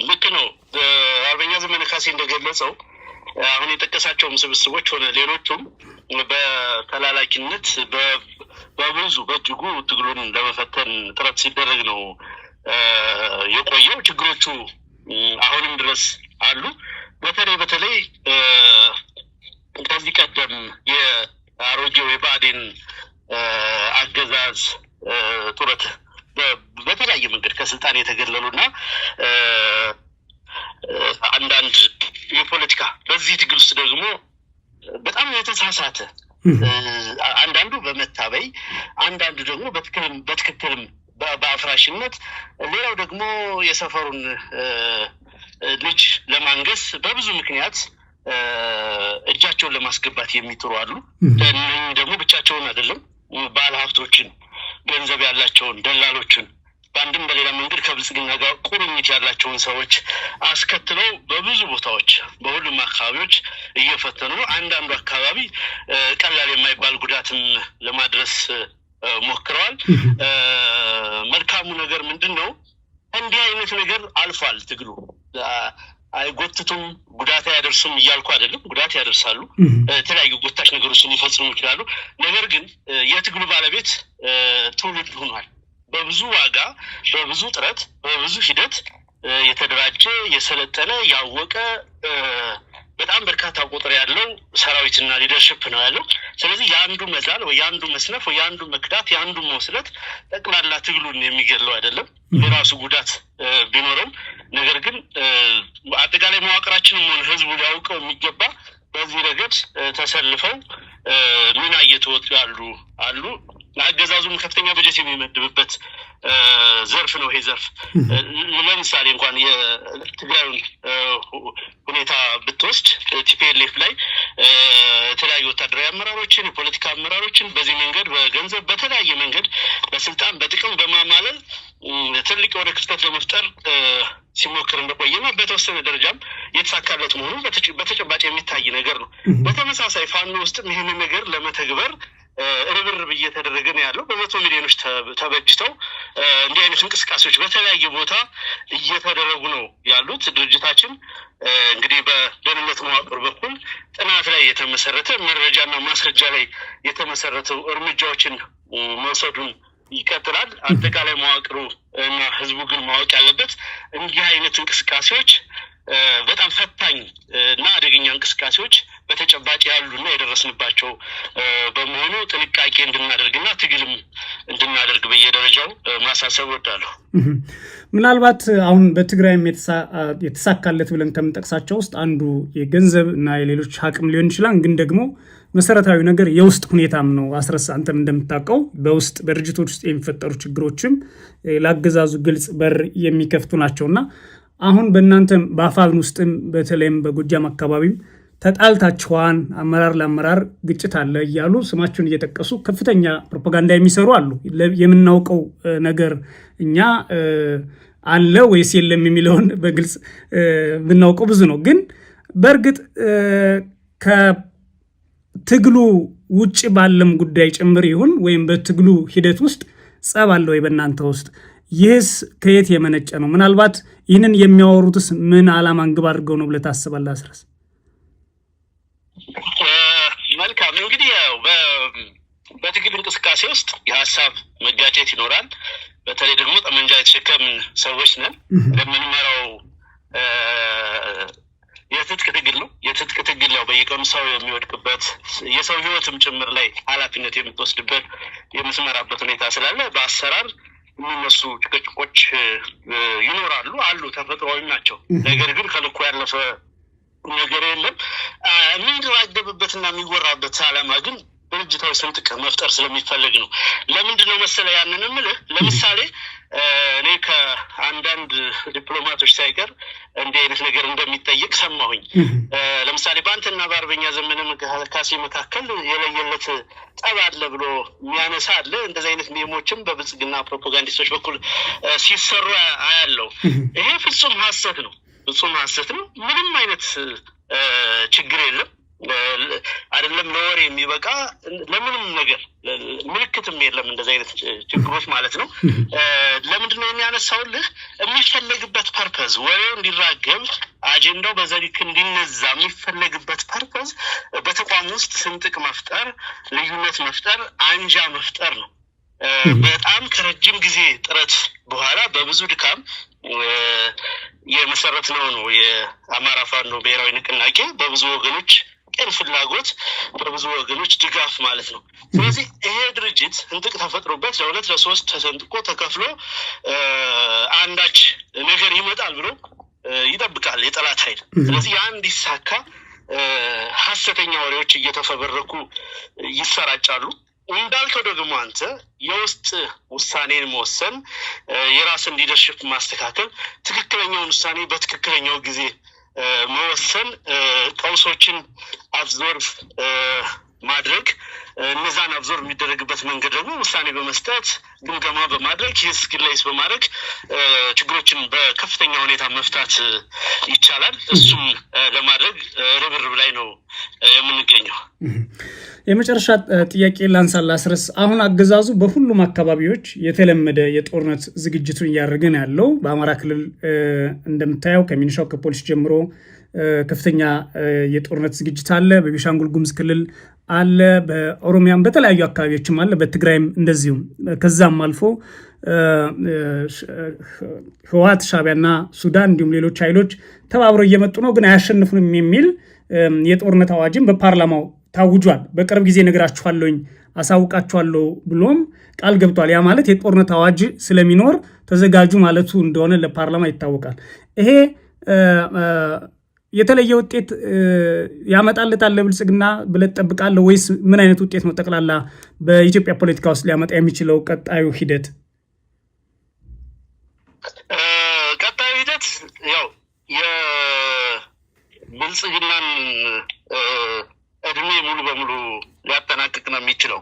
ልክ ነው። አርበኛ ዘመነ ካሴ እንደገለጸው አሁን የጠቀሳቸውም ስብስቦች ሆነ ሌሎቹም በተላላኪነት በእጅጉ ትግሉን ለመፈተን ጥረት ሲደረግ ነው የቆየው። ችግሮቹ አሁንም ድረስ አሉ። በተለይ ከዚህ ቀደም የአሮጌው የብአዴን አገዛዝ ጡረት በተለያየ መንገድ ከስልጣን የተገለሉና አንዳንድ የፖለቲካ በዚህ ትግል ውስጥ ደግሞ በጣም የተሳሳተ አንዳንዱ በመታበይ አንዳንዱ ደግሞ በትክክልም በአፍራሽነት ሌላው ደግሞ የሰፈሩን ልጅ ለማንገስ በብዙ ምክንያት እጃቸውን ለማስገባት የሚጥሩ አሉ። ደግሞ ብቻቸውን አይደለም፣ ባለሀብቶችን፣ ገንዘብ ያላቸውን ደላሎችን በአንድም በሌላ መንገድ ከብልጽግና ጋር ቁርኝት ያላቸውን ሰዎች አስከትለው በብዙ ቦታዎች በሁሉም አካባቢዎች እየፈተኑ ነው። አንዳንዱ አካባቢ ቀላል የማይባል ጉዳትም ለማድረስ ሞክረዋል። መልካሙ ነገር ምንድን ነው? እንዲህ አይነት ነገር አልፏል። ትግሉ አይጎትቱም፣ ጉዳት አያደርሱም እያልኩ አይደለም። ጉዳት ያደርሳሉ፣ የተለያዩ ጎታች ነገሮችን ሊፈጽሙ ይችላሉ። ነገር ግን የትግሉ ባለቤት ትውልድ ሆኗል። በብዙ ዋጋ፣ በብዙ ጥረት፣ በብዙ ሂደት የተደራጀ የሰለጠነ ያወቀ በጣም በርካታ ቁጥር ያለው ሰራዊትና ሊደርሽፕ ነው ያለው። ስለዚህ የአንዱ መዛል ወይ የአንዱ መስነፍ ወይ የአንዱ መክዳት የአንዱ መውስለት ጠቅላላ ትግሉን የሚገለው አይደለም። የራሱ ጉዳት ቢኖርም ነገር ግን አጠቃላይ መዋቅራችንም ሆነ ህዝቡ ሊያውቀው የሚገባ በዚህ ረገድ ተሰልፈው ሚና እየተወጡ አሉ። አገዛዙም ከፍተኛ በጀት የሚመድብበት ዘርፍ ነው ይሄ ዘርፍ። ለምሳሌ እንኳን የትግራዩን ሁኔታ ብትወስድ ቲፒኤልኤፍ ላይ የተለያዩ ወታደራዊ አመራሮችን፣ የፖለቲካ አመራሮችን በዚህ መንገድ በገንዘብ በተለያየ መንገድ በስልጣን በጥቅም በማማለል ትልቅ የሆነ ክስተት ለመፍጠር ሲሞክር እንደቆየና በተወሰነ ደረጃም የተሳካለት መሆኑ በተጨባጭ የሚታይ ነገር ነው። በተመሳሳይ ፋኖ ውስጥም ይህንን ነገር ለመተግበር ርብርብ እየተደረገ ነው ያለው። በመቶ ሚሊዮኖች ተበጅተው እንዲህ አይነት እንቅስቃሴዎች በተለያየ ቦታ እየተደረጉ ነው ያሉት። ድርጅታችን እንግዲህ በደህንነት መዋቅር በኩል ጥናት ላይ የተመሰረተ መረጃና ማስረጃ ላይ የተመሰረቱ እርምጃዎችን መውሰዱን ይቀጥላል። አጠቃላይ መዋቅሩ እና ህዝቡ ግን ማወቅ ያለበት እንዲህ አይነት እንቅስቃሴዎች በጣም ፈታኝ እና አደገኛ እንቅስቃሴዎች በተጨባጭ ያሉና የደረስንባቸው በመሆኑ ጥንቃቄ እንድናደርግና ትግልም እንድናደርግ በየደረጃው ማሳሰብ እወዳለሁ። ምናልባት አሁን በትግራይም የተሳካለት ብለን ከምንጠቅሳቸው ውስጥ አንዱ የገንዘብ እና የሌሎች አቅም ሊሆን ይችላል። ግን ደግሞ መሰረታዊ ነገር የውስጥ ሁኔታም ነው። አስረስ አንተም እንደምታውቀው በውስጥ በድርጅቶች ውስጥ የሚፈጠሩ ችግሮችም ለአገዛዙ ግልጽ በር የሚከፍቱ ናቸውና አሁን በእናንተም በአፋብን ውስጥም በተለይም በጎጃም አካባቢም ተጣልታችኋን፣ አመራር ለአመራር ግጭት አለ እያሉ ስማቸውን እየጠቀሱ ከፍተኛ ፕሮፓጋንዳ የሚሰሩ አሉ። የምናውቀው ነገር እኛ አለ ወይስ የለም የሚለውን በግልጽ ብናውቀው ብዙ ነው። ግን በእርግጥ ከትግሉ ውጭ ባለም ጉዳይ ጭምር ይሁን ወይም በትግሉ ሂደት ውስጥ ጸብ አለ ወይ በእናንተ ውስጥ? ይህስ ከየት የመነጨ ነው? ምናልባት ይህንን የሚያወሩትስ ምን ዓላማ አንግብ አድርገው ነው ብለህ ታስባለህ አስረስ? መልካም እንግዲህ ያው በትግል እንቅስቃሴ ውስጥ የሀሳብ መጋጨት ይኖራል። በተለይ ደግሞ ጠመንጃ የተሸከምን ሰዎች ነን። ለምንመራው የትጥቅ ትግል ነው። የትጥቅ ትግል ያው በየቀኑ ሰው የሚወድቅበት የሰው ህይወትም ጭምር ላይ ኃላፊነት የምትወስድበት የምትመራበት ሁኔታ ስላለ በአሰራር የሚነሱ ጭቅጭቆች ይኖራሉ አሉ፣ ተፈጥሯዊ ናቸው። ነገር ግን ከልኩ ያለፈ ነገር የለም። የሚንገባገብበትና የሚወራበት ዓላማ ግን ድርጅታዊ ስንጥቅ መፍጠር ስለሚፈለግ ነው። ለምንድን ነው መሰለ ያንን የምልህ? ለምሳሌ እኔ ከአንዳንድ ዲፕሎማቶች ሳይቀር እንዲህ አይነት ነገር እንደሚጠይቅ ሰማሁኝ። ለምሳሌ በአንተና በአርበኛ ዘመነ ካሴ መካከል የለየለት ጠብ አለ ብሎ የሚያነሳ አለ። እንደዚህ አይነት ሜሞችም በብልጽግና ፕሮፓጋንዲስቶች በኩል ሲሰሩ አያለው። ይሄ ፍጹም ሀሰት ነው። ፍጹም ሀሰት ነው። ምንም አይነት ችግር የለም። አይደለም ለወሬ የሚበቃ ለምንም ነገር ምልክትም የለም። እንደዚህ አይነት ችግሮች ማለት ነው። ለምንድነው የሚያነሳውልህ? የሚፈለግበት ፐርፐዝ ወሬው እንዲራገብ አጀንዳው በዘሊክ እንዲነዛ የሚፈለግበት ፐርፐዝ በተቋም ውስጥ ስንጥቅ መፍጠር፣ ልዩነት መፍጠር፣ አንጃ መፍጠር ነው። በጣም ከረጅም ጊዜ ጥረት በኋላ በብዙ ድካም የመሰረት ነው የአማራ ፋኖ ብሔራዊ ንቅናቄ በብዙ ወገኖች ቅን ፍላጎት በብዙ ወገኖች ድጋፍ ማለት ነው። ስለዚህ ይሄ ድርጅት ስንጥቅ ተፈጥሮበት ለሁለት ለሶስት ተሰንጥቆ ተከፍሎ አንዳች ነገር ይመጣል ብሎ ይጠብቃል የጠላት ኃይል። ስለዚህ ያ እንዲሳካ ሀሰተኛ ወሬዎች እየተፈበረኩ ይሰራጫሉ። እንዳልከው ደግሞ አንተ የውስጥ ውሳኔን መወሰን፣ የራስን ሊደርሽፕ ማስተካከል፣ ትክክለኛውን ውሳኔ በትክክለኛው ጊዜ መወሰን፣ ቀውሶችን አብዞርቭ ማድረግ፣ እነዛን አብዞርቭ የሚደረግበት መንገድ ደግሞ ውሳኔ በመስጠት ግምገማ በማድረግ ሂስክላይስ በማድረግ ችግሮችን በከፍተኛ ሁኔታ መፍታት ይቻላል። እሱም ለማድረግ ርብርብ ላይ ነው የምንገኘው። የመጨረሻ ጥያቄ ላንሳላ አስረስ፣ አሁን አገዛዙ በሁሉም አካባቢዎች የተለመደ የጦርነት ዝግጅቱን እያደረገ ነው ያለው። በአማራ ክልል እንደምታየው ከሚኒሻው ከፖሊስ ጀምሮ ከፍተኛ የጦርነት ዝግጅት አለ። በቤኒሻንጉል ጉሙዝ ክልል አለ፣ በኦሮሚያም በተለያዩ አካባቢዎችም አለ፣ በትግራይም እንደዚሁም። ከዛም አልፎ ህወሓት፣ ሻዕቢያና ሱዳን እንዲሁም ሌሎች ኃይሎች ተባብረው እየመጡ ነው፣ ግን አያሸንፉንም የሚል የጦርነት አዋጅም በፓርላማው ታውጇል። በቅርብ ጊዜ ነግራችኋለሁኝ፣ አሳውቃችኋለሁ ብሎም ቃል ገብቷል። ያ ማለት የጦርነት አዋጅ ስለሚኖር ተዘጋጁ ማለቱ እንደሆነ ለፓርላማ ይታወቃል። ይሄ የተለየ ውጤት ያመጣለታል ለብልጽግና ብለህ ትጠብቃለህ ወይስ ምን አይነት ውጤት ነው ጠቅላላ በኢትዮጵያ ፖለቲካ ውስጥ ሊያመጣ የሚችለው ቀጣዩ ሂደት? ቀጣዩ ሂደት ያው የብልጽግናን እድሜ ሙሉ በሙሉ ሊያጠናቅቅ ነው የሚችለው።